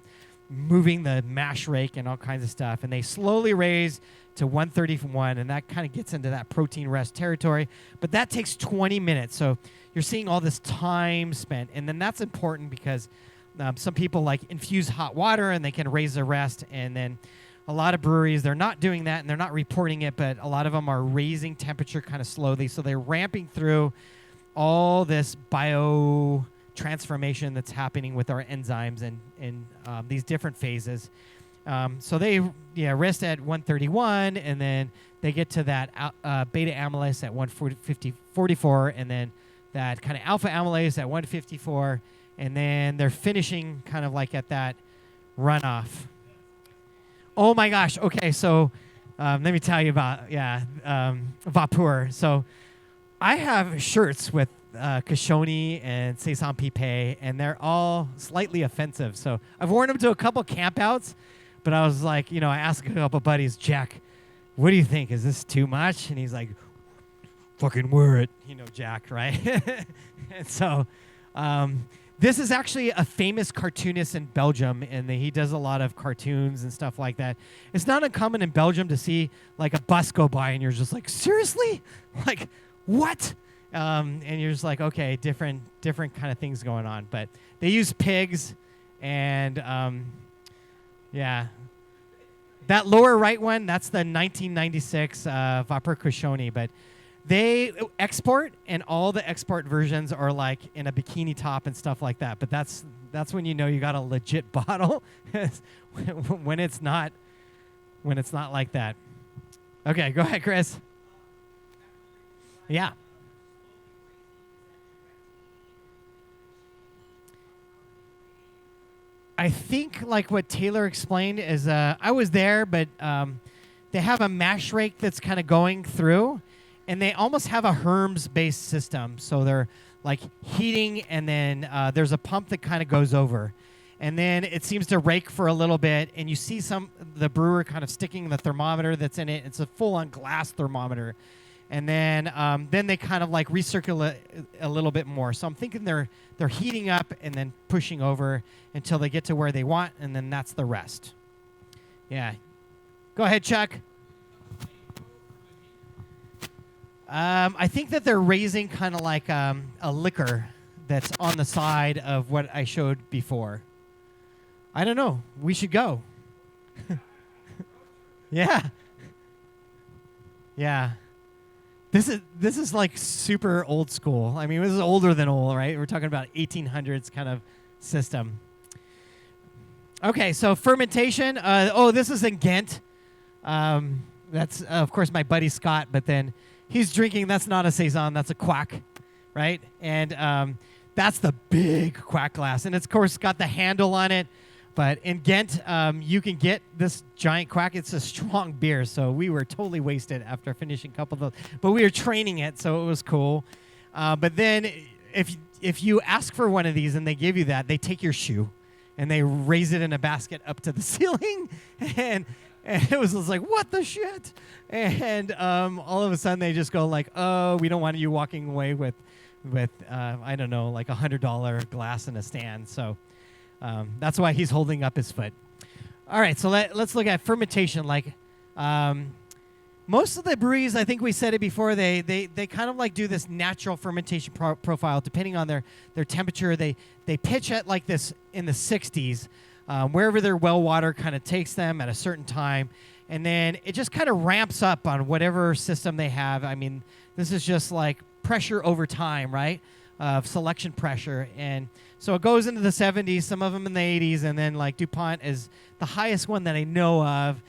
Moving the mash rake and all kinds of stuff. And they slowly raise to 131, and that kind of gets into that protein rest territory. But that takes 20 minutes. So you're seeing all this time spent. And then that's important because some people like infuse hot water and they can raise the rest. And then a lot of breweries, they're not doing that and they're not reporting it, but a lot of them are raising temperature kind of slowly. So they're ramping through all this bio transformation that's happening with our enzymes and these different phases. So they rest at 131, and then they get to that beta amylase at 144, and then that kind of alpha amylase at 154, and then they're finishing kind of like at that runoff. Oh my gosh. Okay, so let me tell you about Vapeur. So I have shirts with Cochoni and Saisons Pipé, and they're all slightly offensive. So I've worn them to a couple campouts, but I was like, I asked a couple buddies, Jack, what do you think? Is this too much? And he's like, fucking wear it. Jack, right? And so this is actually a famous cartoonist in Belgium, and he does a lot of cartoons and stuff like that. It's not uncommon in Belgium to see like a bus go by, and you're just like, seriously? Like, what? And you're just like, okay, different kind of things going on. But they use pigs, and that lower right one, that's the 1996 Vapeur Cochoni. But they export, and all the export versions are like in a bikini top and stuff like that. But that's when you know you got a legit bottle when it's not like that. Okay, go ahead, Chris. Yeah. I think like what Taylor explained is I was there, but they have a mash rake that's kind of going through, and they almost have a Herms-based system. So they're like heating, and then there's a pump that kind of goes over. And then it seems to rake for a little bit, and you see the brewer kind of sticking the thermometer that's in it. It's a full-on glass thermometer. And then they kind of like recirculate a little bit more. So I'm thinking they're heating up and then pushing over until they get to where they want, and then that's the rest. Yeah. Go ahead, Chuck. I think that they're raising kind of like a liquor that's on the side of what I showed before. I don't know. We should go. Yeah. Yeah. This is like super old school. I mean, this is older than old, right? We're talking about 1800s kind of system. Okay, so fermentation. This is in Ghent. That's, of course, my buddy Scott, but then he's drinking. That's not a Saison. That's a quack, right? And that's the big quack glass. And it's, of course, got the handle on it. But in Ghent, you can get this giant quack. It's a strong beer, so we were totally wasted after finishing a couple of those. But we were training it, so it was cool. But then if you ask for one of these and they give you that, they take your shoe and they raise it in a basket up to the ceiling. And it was just like, what the shit? And all of a sudden they just go like, oh, we don't want you walking away with I don't know, like $100 glass in a stand. So that's why he's holding up his foot. All right, so let's look at fermentation. Like most of the breweries, I think we said it before, they kind of like do this natural fermentation profile depending on their temperature. They pitch at like this in the 60s, wherever their well water kind of takes them at a certain time. And then it just kind of ramps up on whatever system they have. I mean, this is just like pressure over time, right? Selection pressure. And so it goes into the 70s, some of them in the 80s, and then like DuPont is the highest one that I know of,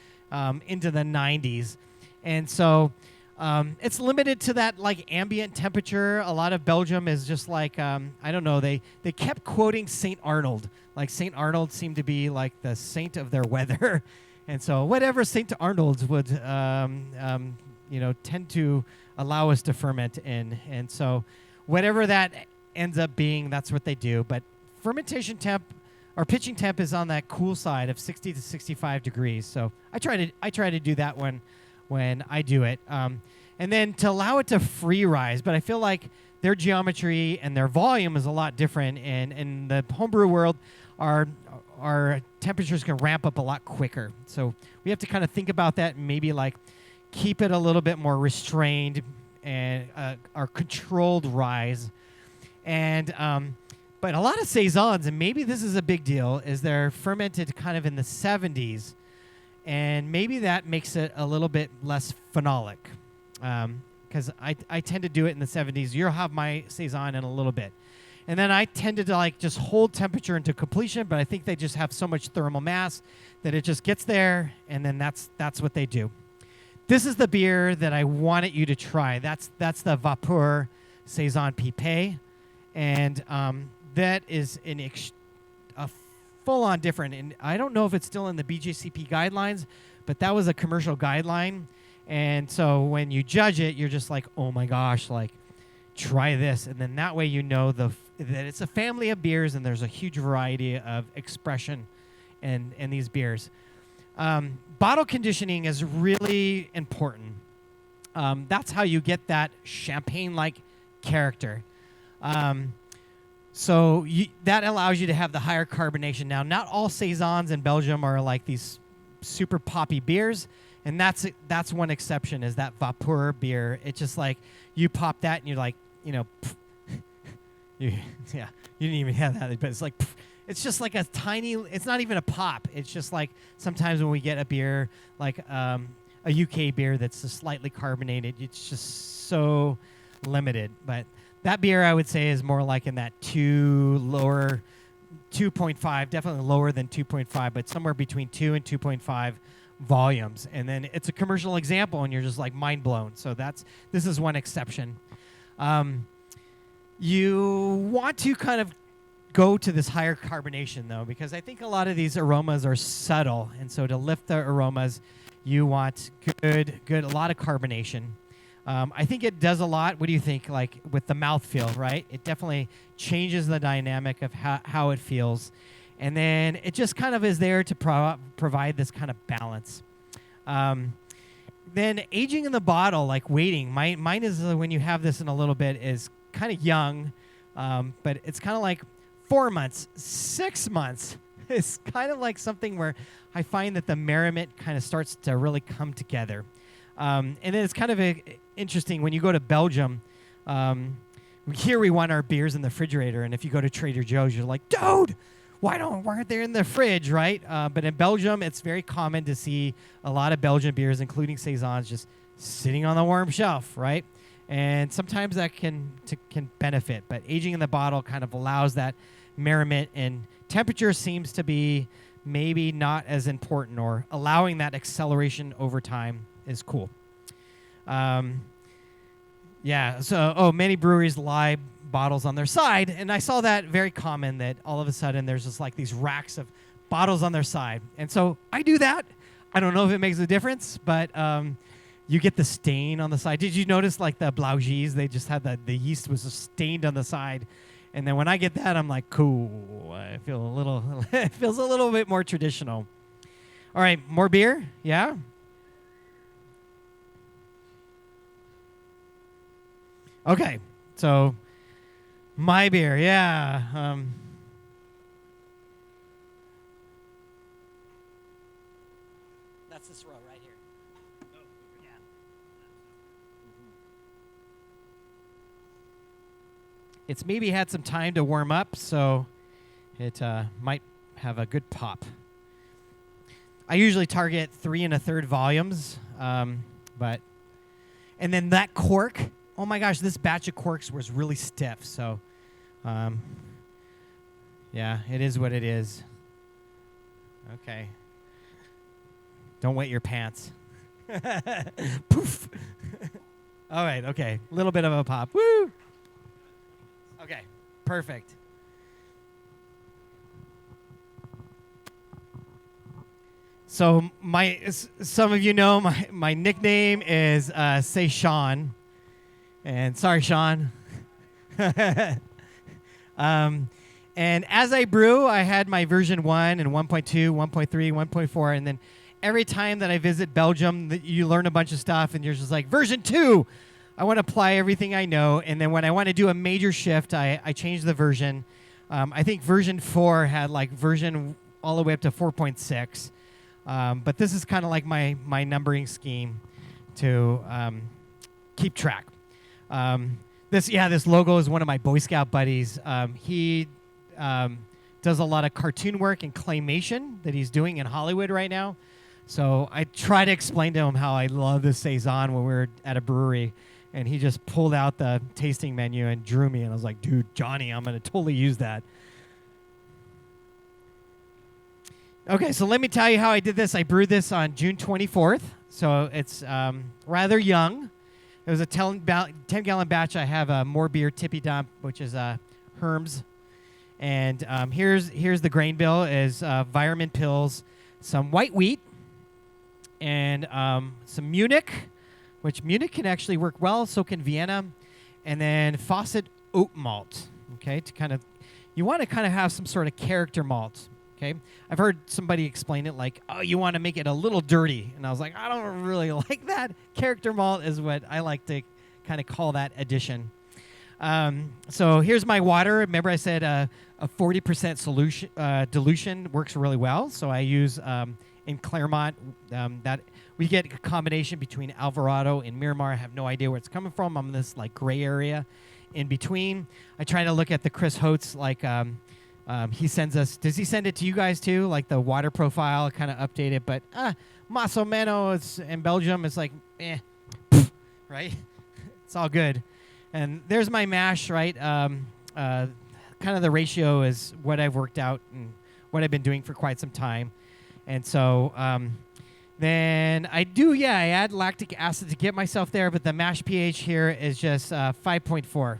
into the 90s. And so it's limited to that like ambient temperature. A lot of Belgium is just like, I don't know, they kept quoting St. Arnold. Like St. Arnold seemed to be like the saint of their weather. And so whatever St. Arnold's would, tend to allow us to ferment in. And so whatever that ends up being, that's what they do. But fermentation temp or pitching temp is on that cool side of 60 to 65 degrees. So I try to do that when I do it. And then to allow it to free rise, but I feel like their geometry and their volume is a lot different. And in the homebrew world, our temperatures can ramp up a lot quicker. So we have to kind of think about that and maybe like keep it a little bit more restrained and our controlled rise. And but a lot of Saisons, and maybe this is a big deal, is they're fermented kind of in the 70s. And maybe that makes it a little bit less phenolic. Because I tend to do it in the 70s. You'll have my Saison in a little bit. And then I tended to like just hold temperature into completion, but I think they just have so much thermal mass that it just gets there, and then that's what they do. This is the beer that I wanted you to try. That's the Vapeur Saison Pipé. And that is a full-on different. And I don't know if it's still in the BJCP guidelines, but that was a commercial guideline. And so when you judge it, you're just like, oh my gosh, like try this. And then that way you know that it's a family of beers and there's a huge variety of expression in these beers. Bottle conditioning is really important. That's how you get that champagne-like character. So that allows you to have the higher carbonation. Now, not all Saisons in Belgium are like these super poppy beers, and that's one exception, is that Vapeur beer. It's just like you pop that and you're like, you didn't even have that, but it's like, it's just like a tiny, it's not even a pop. It's just like sometimes when we get a beer, like a UK beer that's just slightly carbonated, it's just so limited. But that beer, I would say, is more like in that 2.5, definitely lower than 2.5, but somewhere between 2 and 2.5 volumes. And then it's a commercial example, and you're just like mind blown. So this is one exception. You want to kind of go to this higher carbonation, though, because I think a lot of these aromas are subtle. And so to lift the aromas, you want a lot of carbonation. I think it does a lot. What do you think, like with the mouthfeel, right? It definitely changes the dynamic of how it feels. And then it just kind of is there to provide this kind of balance. Then aging in the bottle, like waiting. Mine is when you have this in a little bit is kind of young, but it's kind of like 4 months, 6 months. It's kind of like something where I find that the merriment kind of starts to really come together. And then it's kind of interesting when you go to Belgium. Here we want our beers in the refrigerator, and if you go to Trader Joe's, you're like, dude, why aren't they in the fridge, right? But in Belgium, it's very common to see a lot of Belgian beers, including Saisons, just sitting on the warm shelf, right? And sometimes that can benefit, but aging in the bottle kind of allows that merriment, and temperature seems to be maybe not as important, or allowing that acceleration over time is cool. Many breweries lie bottles on their side, and I saw that very common, that all of a sudden there's just like these racks of bottles on their side. And so I do that. I don't know if it makes a difference, but you get the stain on the side. Did you notice like the Blaugies? They just had the yeast was just stained on the side. And then when I get that, I'm like, cool. I feel a little, it feels a little bit more traditional. All right, more beer? Yeah? Okay, so my beer, yeah. That's this row right here. Yeah. It's maybe had some time to warm up, so it might have a good pop. I usually target 3 1/3 volumes, and then that cork. Oh my gosh, this batch of corks was really stiff. So, yeah, it is what it is. Okay. Don't wet your pants. Poof. All right, okay. A little bit of a pop. Woo! Okay, perfect. So some of you know my nickname is Say Sean. And sorry, Sean. And as I brew, I had my version 1 and 1.2, 1.3, 1.4, and then every time that I visit Belgium, you learn a bunch of stuff, and you're just like, version 2! I want to apply everything I know, and then when I want to do a major shift, I change the version. I think version 4 had like version all the way up to 4.6. But this is kind of like my numbering scheme to keep track. This logo is one of my Boy Scout buddies. He does a lot of cartoon work and claymation that he's doing in Hollywood right now. So I try to explain to him how I love this Saison when we were at a brewery, and he just pulled out the tasting menu and drew me, and I was like, dude, Johnny, I'm going to totally use that. Okay, so let me tell you how I did this. I brewed this on June 24th, so it's rather young. It was a 10-gallon batch. I have more beer tippy dump, which is Herms. And here's the grain bill is Weirmann pills, some white wheat, and some Munich, which Munich can actually work well, so can Vienna, and then Fawcett oat malt, okay, to kind of, you want to kind of have some sort of character malt, okay? I've heard somebody explain it like, oh, you want to make it a little dirty, and I was like, I don't really like that. Character malt is what I like to kind of call that addition. So here's my water. Remember I said a 40% solution dilution works really well, so I use in Claremont that we get a combination between Alvarado and Miramar. I have no idea where it's coming from. I'm in this like gray area in between. I try to look at the Chris Holtz, like he sends us. Does he send it to you guys too? Like the water profile, kind of updated, but más o menos in Belgium, it's like right? It's all good. And there's my mash, right? Kind of the ratio is what I've worked out and what I've been doing for quite some time. And so then I add lactic acid to get myself there, but the mash pH here is just 5.4.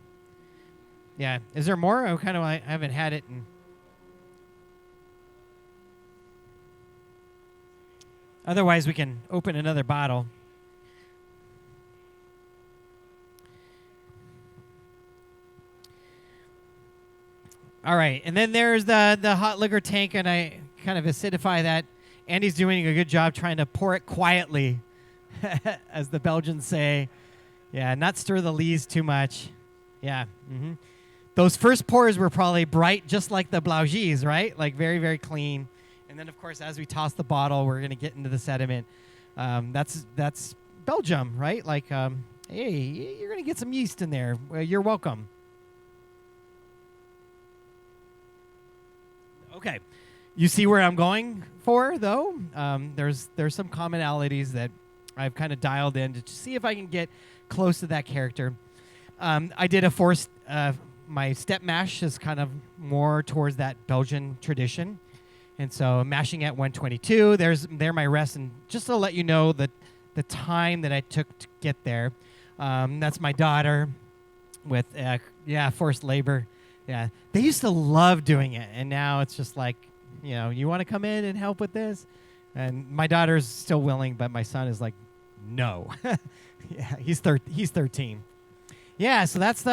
Yeah, is there more? I haven't had it. Otherwise, we can open another bottle. All right, and then there's the hot liquor tank, and I kind of acidify that. Andy's doing a good job trying to pour it quietly, as the Belgians say. Yeah, not stir the lees too much. Yeah. Mm-hmm. Those first pours were probably bright, just like the Blaugies, right? Like very, very clean. And then, of course, as we toss the bottle, we're going to get into the sediment. That's Belgium, right? Like Hey, you're going to get some yeast in there. Well, you're welcome. Okay. You see where I'm going for, though? There's some commonalities that I've kind of dialed in to see if I can get close to that character. I did a forced... my step mash is kind of more towards that Belgian tradition. And so mashing at 122, there my rest. And just to let you know the time that I took to get there, that's my daughter with, forced labor. Yeah, they used to love doing it. And now it's just like, you want to come in and help with this? And my daughter's still willing, but my son is like, no. Yeah, he's 13. Yeah, so that's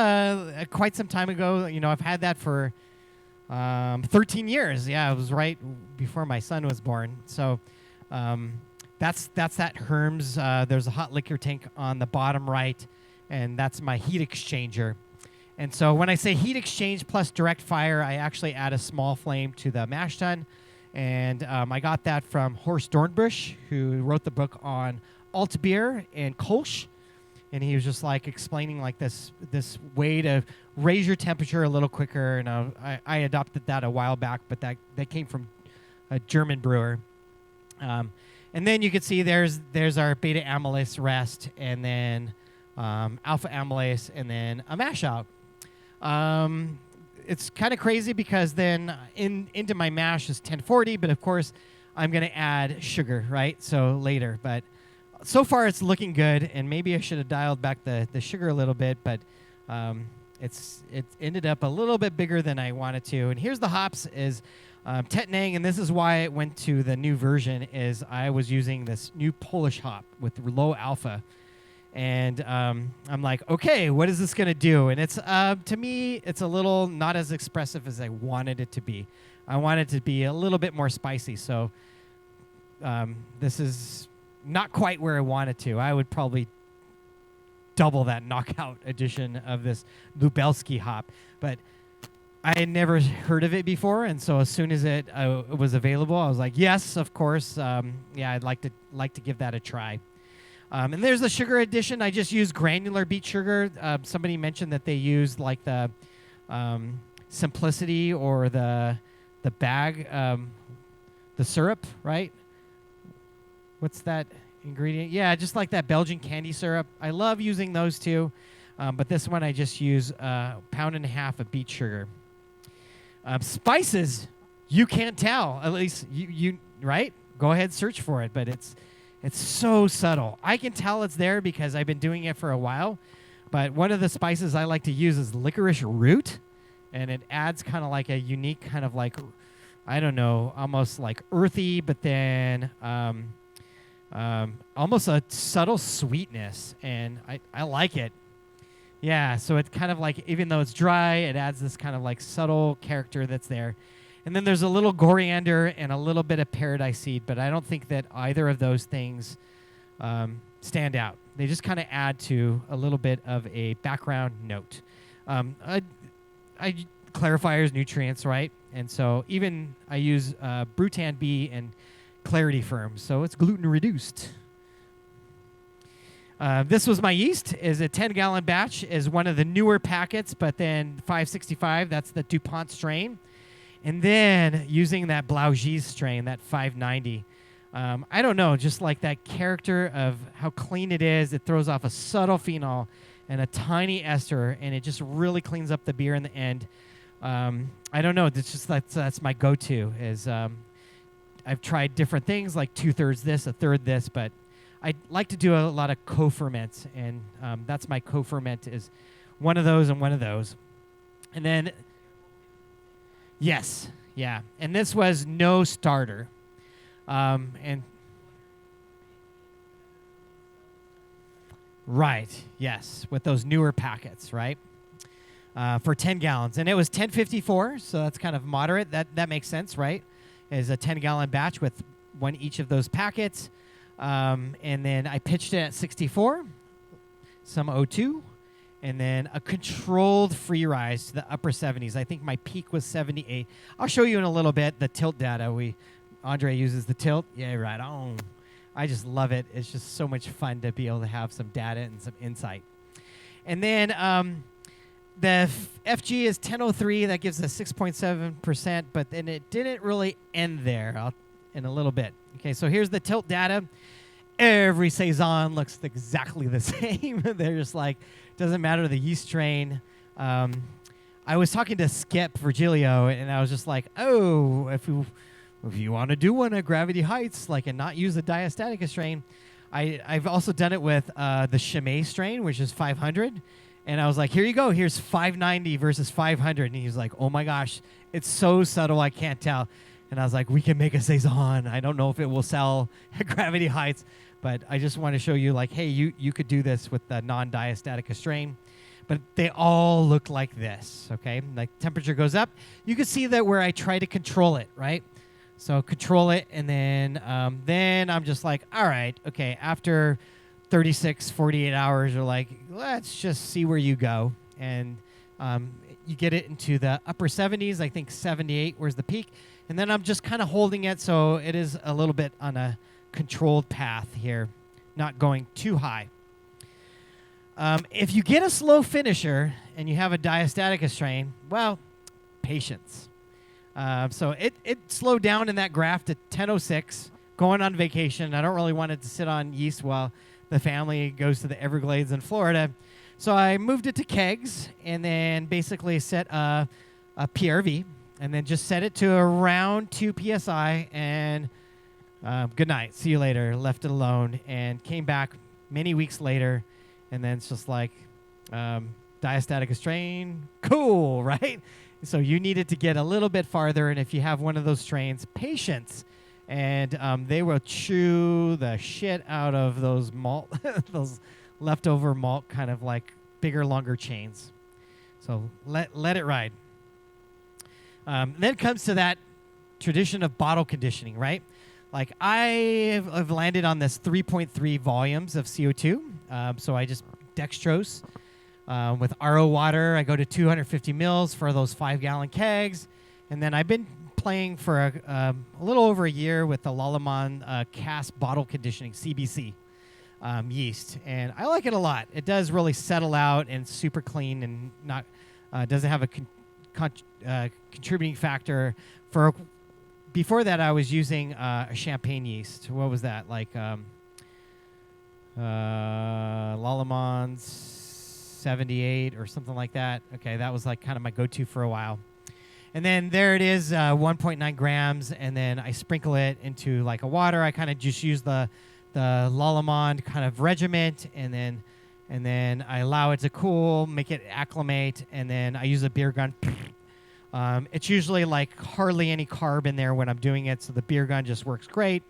quite some time ago. I've had that for 13 years. Yeah, it was right before my son was born. So that's that Herms. There's a hot liquor tank on the bottom right, and that's my heat exchanger. And so when I say heat exchange plus direct fire, I actually add a small flame to the mash tun. And I got that from Horst Dornbusch, who wrote the book on Altbier and Kolsch. And he was just like explaining like this way to raise your temperature a little quicker. And I adopted that a while back, but that came from a German brewer. And then you can see there's our beta amylase rest, and then alpha amylase, and then a mash out. It's kind of crazy because then into my mash is 1040, but of course I'm going to add sugar, right? So later, but so far it's looking good, and maybe I should have dialed back the sugar a little bit, but it ended up a little bit bigger than I wanted to. And here's the hops is Tettnang, and this is why it went to the new version, is I was using this new Polish hop with low alpha. And I'm like, okay, what is this going to do? And it's to me, it's a little not as expressive as I wanted it to be. I wanted it to be a little bit more spicy. So this is not quite where I wanted to. I would probably double that knockout edition of this Lubelski hop. But I had never heard of it before, and so as soon as it was available, I was like, yes, of course. I'd like to give that a try. And there's the sugar addition. I just use granular beet sugar. Somebody mentioned that they used like the Simplicity or the bag, the syrup, right? What's that ingredient? Yeah, just like that Belgian candy syrup. I love using those too, but this one I just use 1.5 pounds of beet sugar. Spices, you can't tell. At least you right? Go ahead, search for it, but it's so subtle. I can tell it's there because I've been doing it for a while, but one of the spices I like to use is licorice root, and it adds kind of like a unique kind of like, I don't know, almost like earthy, but then almost a subtle sweetness, and I like it. Yeah, so it's kind of like, even though it's dry, it adds this kind of like subtle character that's there. And then there's a little coriander and a little bit of paradise seed, but I don't think that either of those things stand out. They just kind of add to a little bit of a background note. Clarifiers, nutrients, right? And so even I use Brutan B and Clarity Firm, so it's gluten reduced. This was my yeast. Is a 10-gallon batch. Is one of the newer packets, but then 565. That's the DuPont strain. And then using that Blaugis strain, that 590. I don't know, just like that character of how clean it is. It throws off a subtle phenol and a tiny ester, and it just really cleans up the beer in the end. I don't know. It's just that's my go-to. Is I've tried different things, like 2/3 this, 1/3 this, but I like to do a lot of co-ferments, and that's my co-ferment is one of those and one of those. And then, yes, yeah. And this was no starter. And right, yes, with those newer packets, right? For 10 gallons. And it was 1054, so that's kind of moderate. That makes sense, right? Is a 10-gallon batch with one each of those packets. And then I pitched it at 64, some O2, and then a controlled free rise to the upper 70s. I think my peak was 78. I'll show you in a little bit the tilt data. Andre uses the tilt. Yeah, right on. I just love it. It's just so much fun to be able to have some data and some insight. And then the FG is 1003. That gives us 6.7%, but then it didn't really end there. In a little bit. Okay, so here's the tilt data. Every Saison looks exactly the same. They're just like, doesn't matter the yeast strain. I was talking to Skip Virgilio, and I was just like, oh, if you want to do one at Gravity Heights, like, and not use the Diastatica strain, I've also done it with the Chimay strain, which is 500. And I was like, here you go. Here's 590 versus 500. And he was like, oh my gosh, it's so subtle, I can't tell. And I was like, we can make a Saison. I don't know if it will sell at Gravity Heights, but I just want to show you, like, hey, you could do this with the non-Diastatica strain. But they all look like this, okay? Like, temperature goes up. You can see that where I try to control it, right? So control it, and then I'm just like, all right, okay, after 36, 48 hours, you're like, let's just see where you go. And you get it into the upper 70s, I think 78, where's the peak. And then I'm just kind of holding it so it is a little bit on a controlled path here, not going too high. If you get a slow finisher and you have a Diastatica strain, well, patience. So it slowed down in that graph to 1006, going on vacation. I don't really want it to sit on yeast while the family goes to the Everglades in Florida. So I moved it to kegs and then basically set a PRV. And then just set it to around 2 PSI and good night. See you later. Left it alone and came back many weeks later. And then it's just like Diastatica strain. Cool, right? So you needed to get a little bit farther. And if you have one of those strains, patience. And they will chew the shit out of those malt, those leftover malt kind of like bigger, longer chains. So let it ride. Then comes to that tradition of bottle conditioning, right? Like I've landed on this 3.3 volumes of CO2. So I just dextrose with RO water. I go to 250 mils for those 5-gallon kegs. And then I've been playing for a little over a year with the Lallemand cask bottle conditioning, CBC yeast. And I like it a lot. It does really settle out and super clean and not doesn't have a contributing factor. For before that, I was using a champagne yeast. What was that? Like Lallemand 78 or something like that. Okay, that was like kind of my go-to for a while. And then there it is, 1.9 grams, and then I sprinkle it into like a water. I kind of just use the Lallemand kind of regiment, and then I allow it to cool, make it acclimate, and then I use a beer gun. It's usually like hardly any carb in there when I'm doing it, so the beer gun just works great.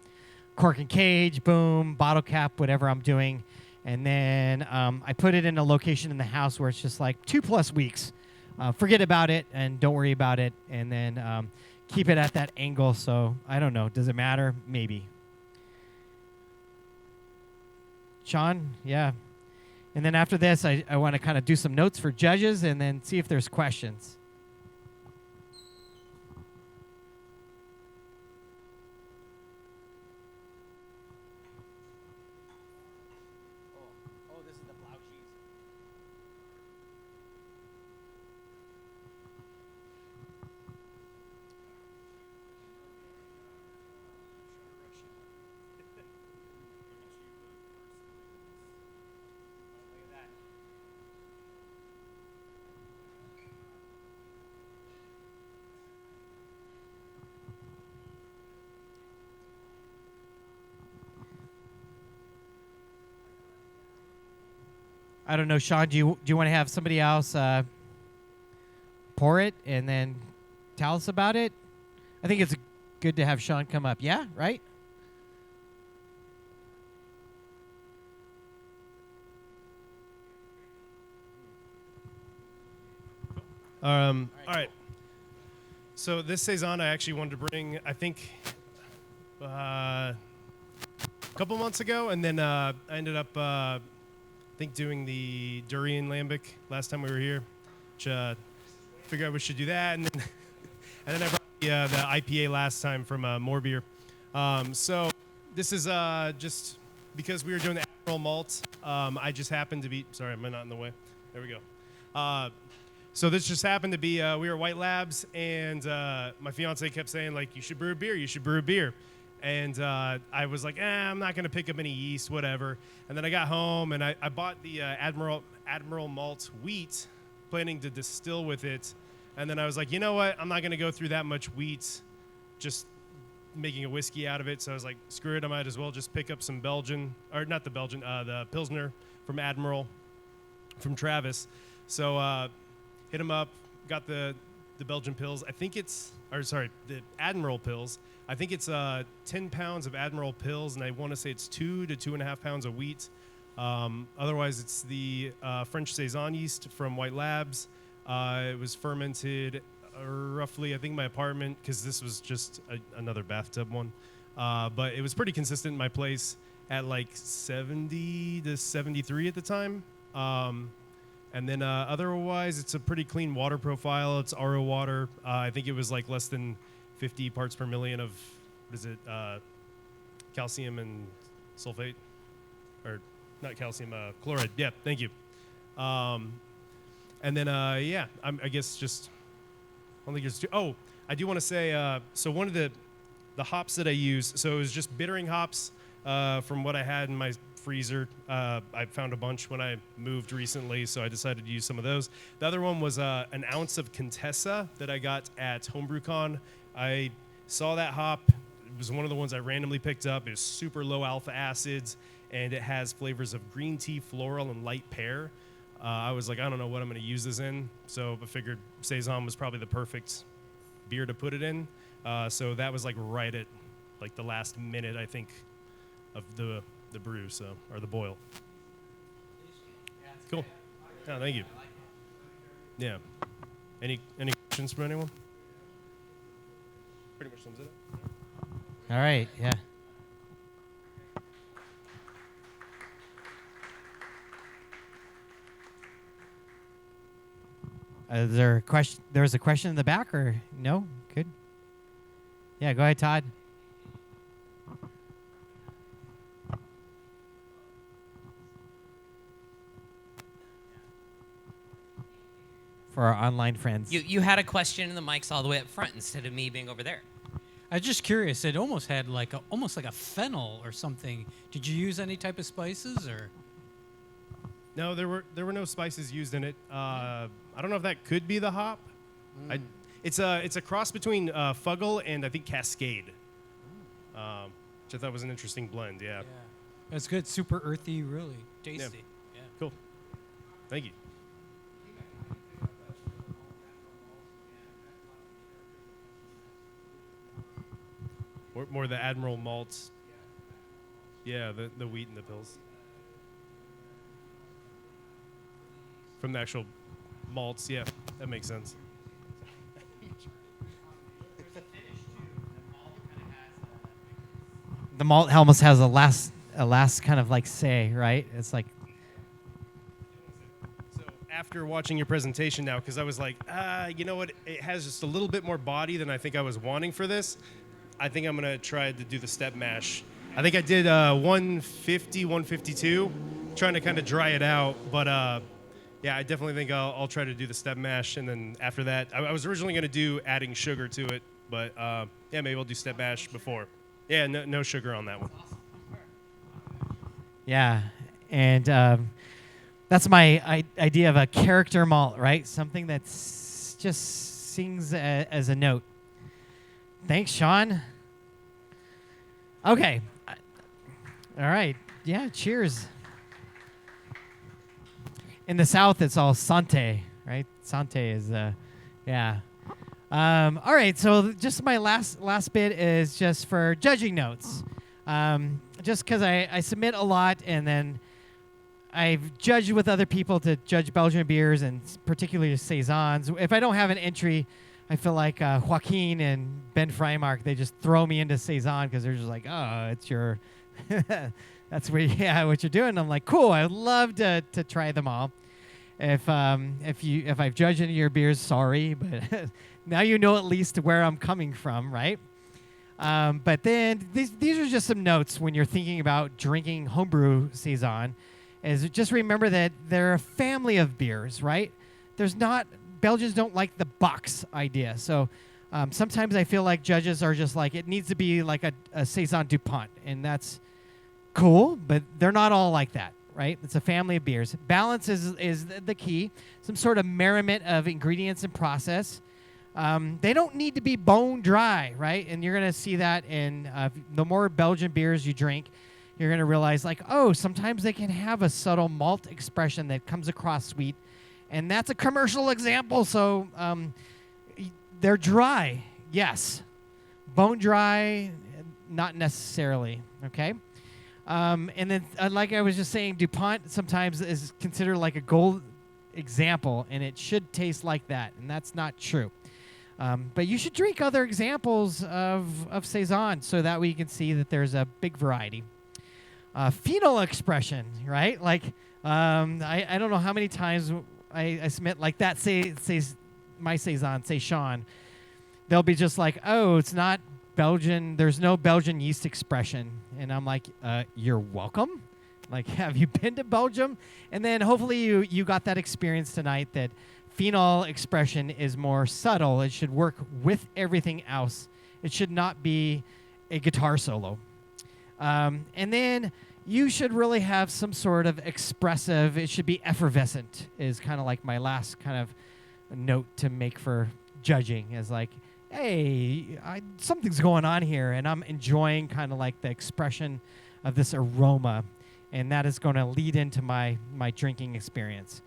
Cork and cage, boom, bottle cap, whatever I'm doing. And then I put it in a location in the house where it's just like 2+ weeks. Forget about it and don't worry about it. And then keep it at that angle. So I don't know. Does it matter? Maybe. Sean? Yeah. And then after this, I want to kind of do some notes for judges and then see if there's questions. I don't know, Sean, do you want to have somebody else pour it and then tell us about it? I think it's good to have Sean come up. Yeah, right? All right. So this Saison I actually wanted to bring, I think, a couple months ago, and then I ended up, I think, doing the durian lambic last time we were here, which figured we should do that, and then and then I brought the IPA last time from More Beer. So this is just because we were doing the Admiral malt. I just happened to be. Sorry, am I not in the way? There we go. So this just happened to be. We were at White Labs, and my fiance kept saying like, "You should brew a beer. You should brew a beer." And I was like, I'm not gonna pick up any yeast, whatever. And then I got home and I bought the Admiral malt wheat, planning to distill with it. And then I was like, you know what? I'm not gonna go through that much wheat, just making a whiskey out of it. So I was like, screw it. I might as well just pick up some Belgian, or not the Belgian, the Pilsner from Admiral, from Travis. So hit him up, got the Belgian pills. I think it's, or sorry, the Admiral pills. I think it's 10 pounds of Admiral pills, and I want to say it's 2 to 2.5 pounds of wheat. Otherwise, it's the French Saisons yeast from White Labs. It was fermented roughly, I think, my apartment, because this was just another bathtub one. But it was pretty consistent in my place at like 70 to 73 at the time. And then otherwise, it's a pretty clean water profile. It's RO water. I think it was like less than 50 parts per million of, what is it, calcium and sulfate? Or not calcium, chloride. Yeah, thank you. And then, yeah, I guess just, I don't think there's two. Oh, I do want to say, so one of the hops that I use, so it was just bittering hops from what I had in my freezer. I found a bunch when I moved recently, so I decided to use some of those. The other one was an ounce of Contessa that I got at HomebrewCon. I saw that hop. It was one of the ones I randomly picked up. It was super low alpha acids, and it has flavors of green tea, floral, and light pear. I was like, I don't know what I'm going to use this in, so I figured Saison was probably the perfect beer to put it in. So that was like right at like the last minute, I think, of the brew, so, or the boil. Cool. Oh, thank you. Yeah. Any questions from anyone? Pretty much sums it up. All right, yeah. Is there a question? There was a question in the back, or no? Good. Yeah, go ahead, Todd. For our online friends. You had a question and the mic's all the way up front instead of me being over there. I was just curious. It almost had like almost like a fennel or something. Did you use any type of spices or? No, there were no spices used in it. I don't know if that could be the hop. It's a cross between Fuggle and I think Cascade, which I thought was an interesting blend. Yeah. That's good. Super earthy, really tasty. Yeah. Cool. Thank you. More the Admiral malts. Yeah, the wheat and the pills. From the actual malts, yeah, that makes sense. The malt almost has a last kind of like say, right? It's like. So after watching your presentation now, because I was like, you know what? It has just a little bit more body than I think I was wanting for this. I think I'm going to try to do the step mash. I think I did 150, 152, trying to kind of dry it out. But yeah, I definitely think I'll try to do the step mash. And then after that, I was originally going to do adding sugar to it. But yeah, maybe I'll do step mash before. Yeah, no sugar on that one. Yeah, and that's my idea of a character malt, right? Something that's just sings as a note. Thanks, Sean. Okay. All right. Yeah, cheers. In the South, it's all Sante, right? Sante is, yeah. All right, so just my last bit is just for judging notes. Just because I submit a lot, and then I've judged with other people to judge Belgian beers, and particularly Saisons. If I don't have an entry, I feel like Joaquin and Ben Freimark, they just throw me into Saison because they're just like, oh, it's your, that's what you're doing. I'm like, cool, I'd love to try them all. If I've judged any of your beers, sorry, but now you know at least where I'm coming from, right? But then these are just some notes when you're thinking about drinking homebrew Saison. Is just remember that they're a family of beers, right? Belgians don't like the box idea. So sometimes I feel like judges are just like, it needs to be like a Saison DuPont, and that's cool, but they're not all like that, right? It's a family of beers. Balance is the key. Some sort of merriment of ingredients and process. They don't need to be bone dry, right? And you're going to see that in the more Belgian beers you drink, you're going to realize, like, oh, sometimes they can have a subtle malt expression that comes across sweet. And that's a commercial example. So they're dry, yes. Bone dry, not necessarily, okay? And then, like I was just saying, DuPont sometimes is considered like a gold example, and it should taste like that, and that's not true. But you should drink other examples of Saison so that way you can see that there's a big variety. Phenol expression, right? Like, I don't know how many times I submit like that, say my Saison, say Sean, they'll be just like, oh, it's not Belgian, there's no Belgian yeast expression. And I'm like, you're welcome. Like, have you been to Belgium? And then hopefully you got that experience tonight that phenol expression is more subtle. It should work with everything else. It should not be a guitar solo. And then you should really have some sort of expressive, it should be effervescent, is kind of like my last kind of note to make for judging, is like, hey, something's going on here, and I'm enjoying kind of like the expression of this aroma, and that is going to lead into my drinking experience.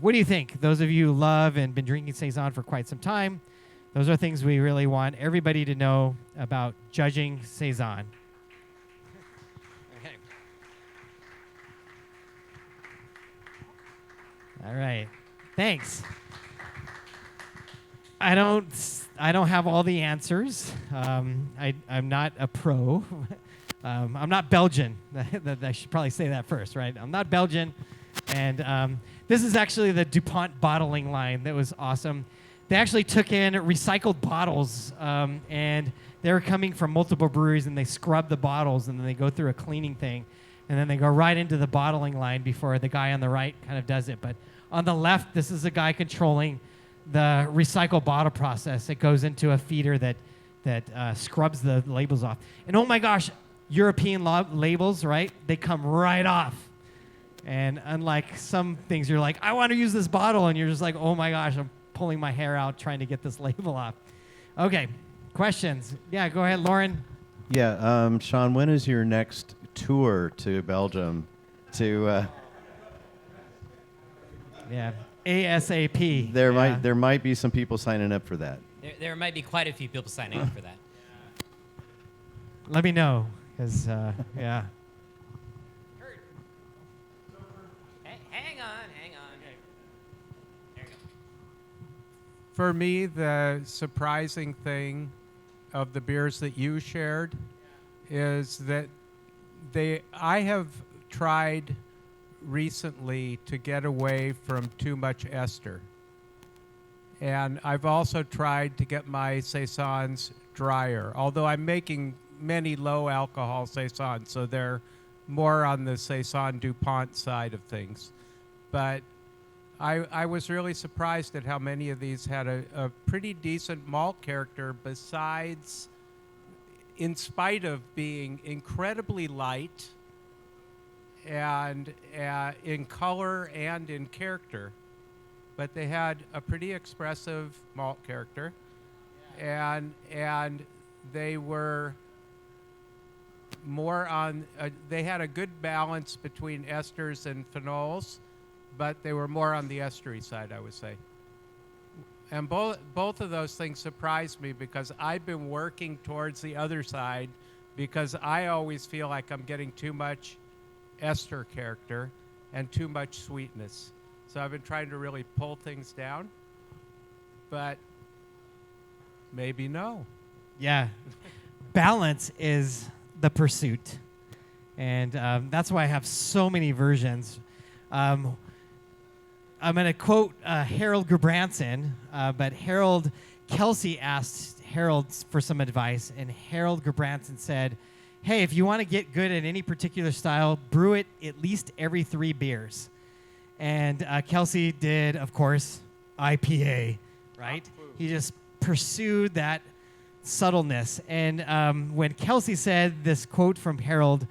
What do you think? Those of you who love and been drinking Saison for quite some time, those are things we really want everybody to know about judging Saison. Okay. All right. Thanks. I don't have all the answers. I'm not a pro. I'm not Belgian. I should probably say that first, right? I'm not Belgian. And this is actually the DuPont bottling line that was awesome. They actually took in recycled bottles, and they were coming from multiple breweries, and they scrub the bottles, and then they go through a cleaning thing, and then they go right into the bottling line before the guy on the right kind of does it. But on the left, this is a guy controlling the recycle bottle process. It goes into a feeder that scrubs the labels off. And oh my gosh, European labels, right? They come right off. And unlike some things, you're like, I want to use this bottle, and you're just like, oh my gosh, I'm pulling my hair out trying to get this label off. Okay, questions? Yeah, go ahead, Lauren. Yeah, Sean, when is your next tour to Belgium? Yeah, ASAP. There might be some people signing up for that. There might be quite a few people signing up for that. Let me know, because yeah. Hang on. There you go. For me, the surprising thing of the beers that you shared is that I have tried recently to get away from too much ester. And I've also tried to get my Saisons drier, although I'm making many low alcohol Saisons, so they're more on the Saison DuPont side of things. But I was really surprised at how many of these had a pretty decent malt character, besides, in spite of being incredibly light and in color and in character. But they had a pretty expressive malt character, and they were more on, they had a good balance between esters and phenols, but they were more on the estery side, I would say. And both of those things surprised me, because I've been working towards the other side, because I always feel like I'm getting too much ester character and too much sweetness. So I've been trying to really pull things down, but maybe no. Yeah. Balance is the pursuit. And that's why I have so many versions. I'm going to quote Harold Gerbranson, but Harold Kelsey asked Harold for some advice, and Harold Gerbranson said, hey, if you want to get good at any particular style, brew it at least every 3 beers. And Kelsey did, of course, IPA, right? He just pursued that subtleness. And when Kelsey said this quote from Harold,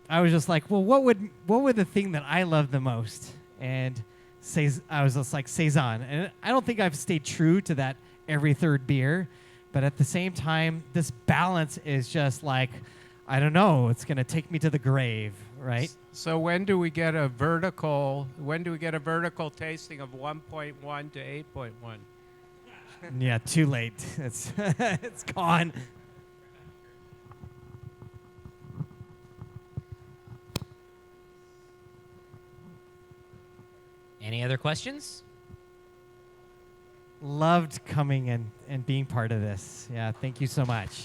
I was just like, well, what would the thing that I love the most? And I was just like, Saison. And I don't think I've stayed true to that every 3rd beer, but at the same time, this balance is just like, I don't know, it's going to take me to the grave, right? So when do we get a vertical tasting of 1.1 to 8.1? Yeah, too late. It's it's gone. Any other questions? Loved coming and being part of this. Yeah, thank you so much.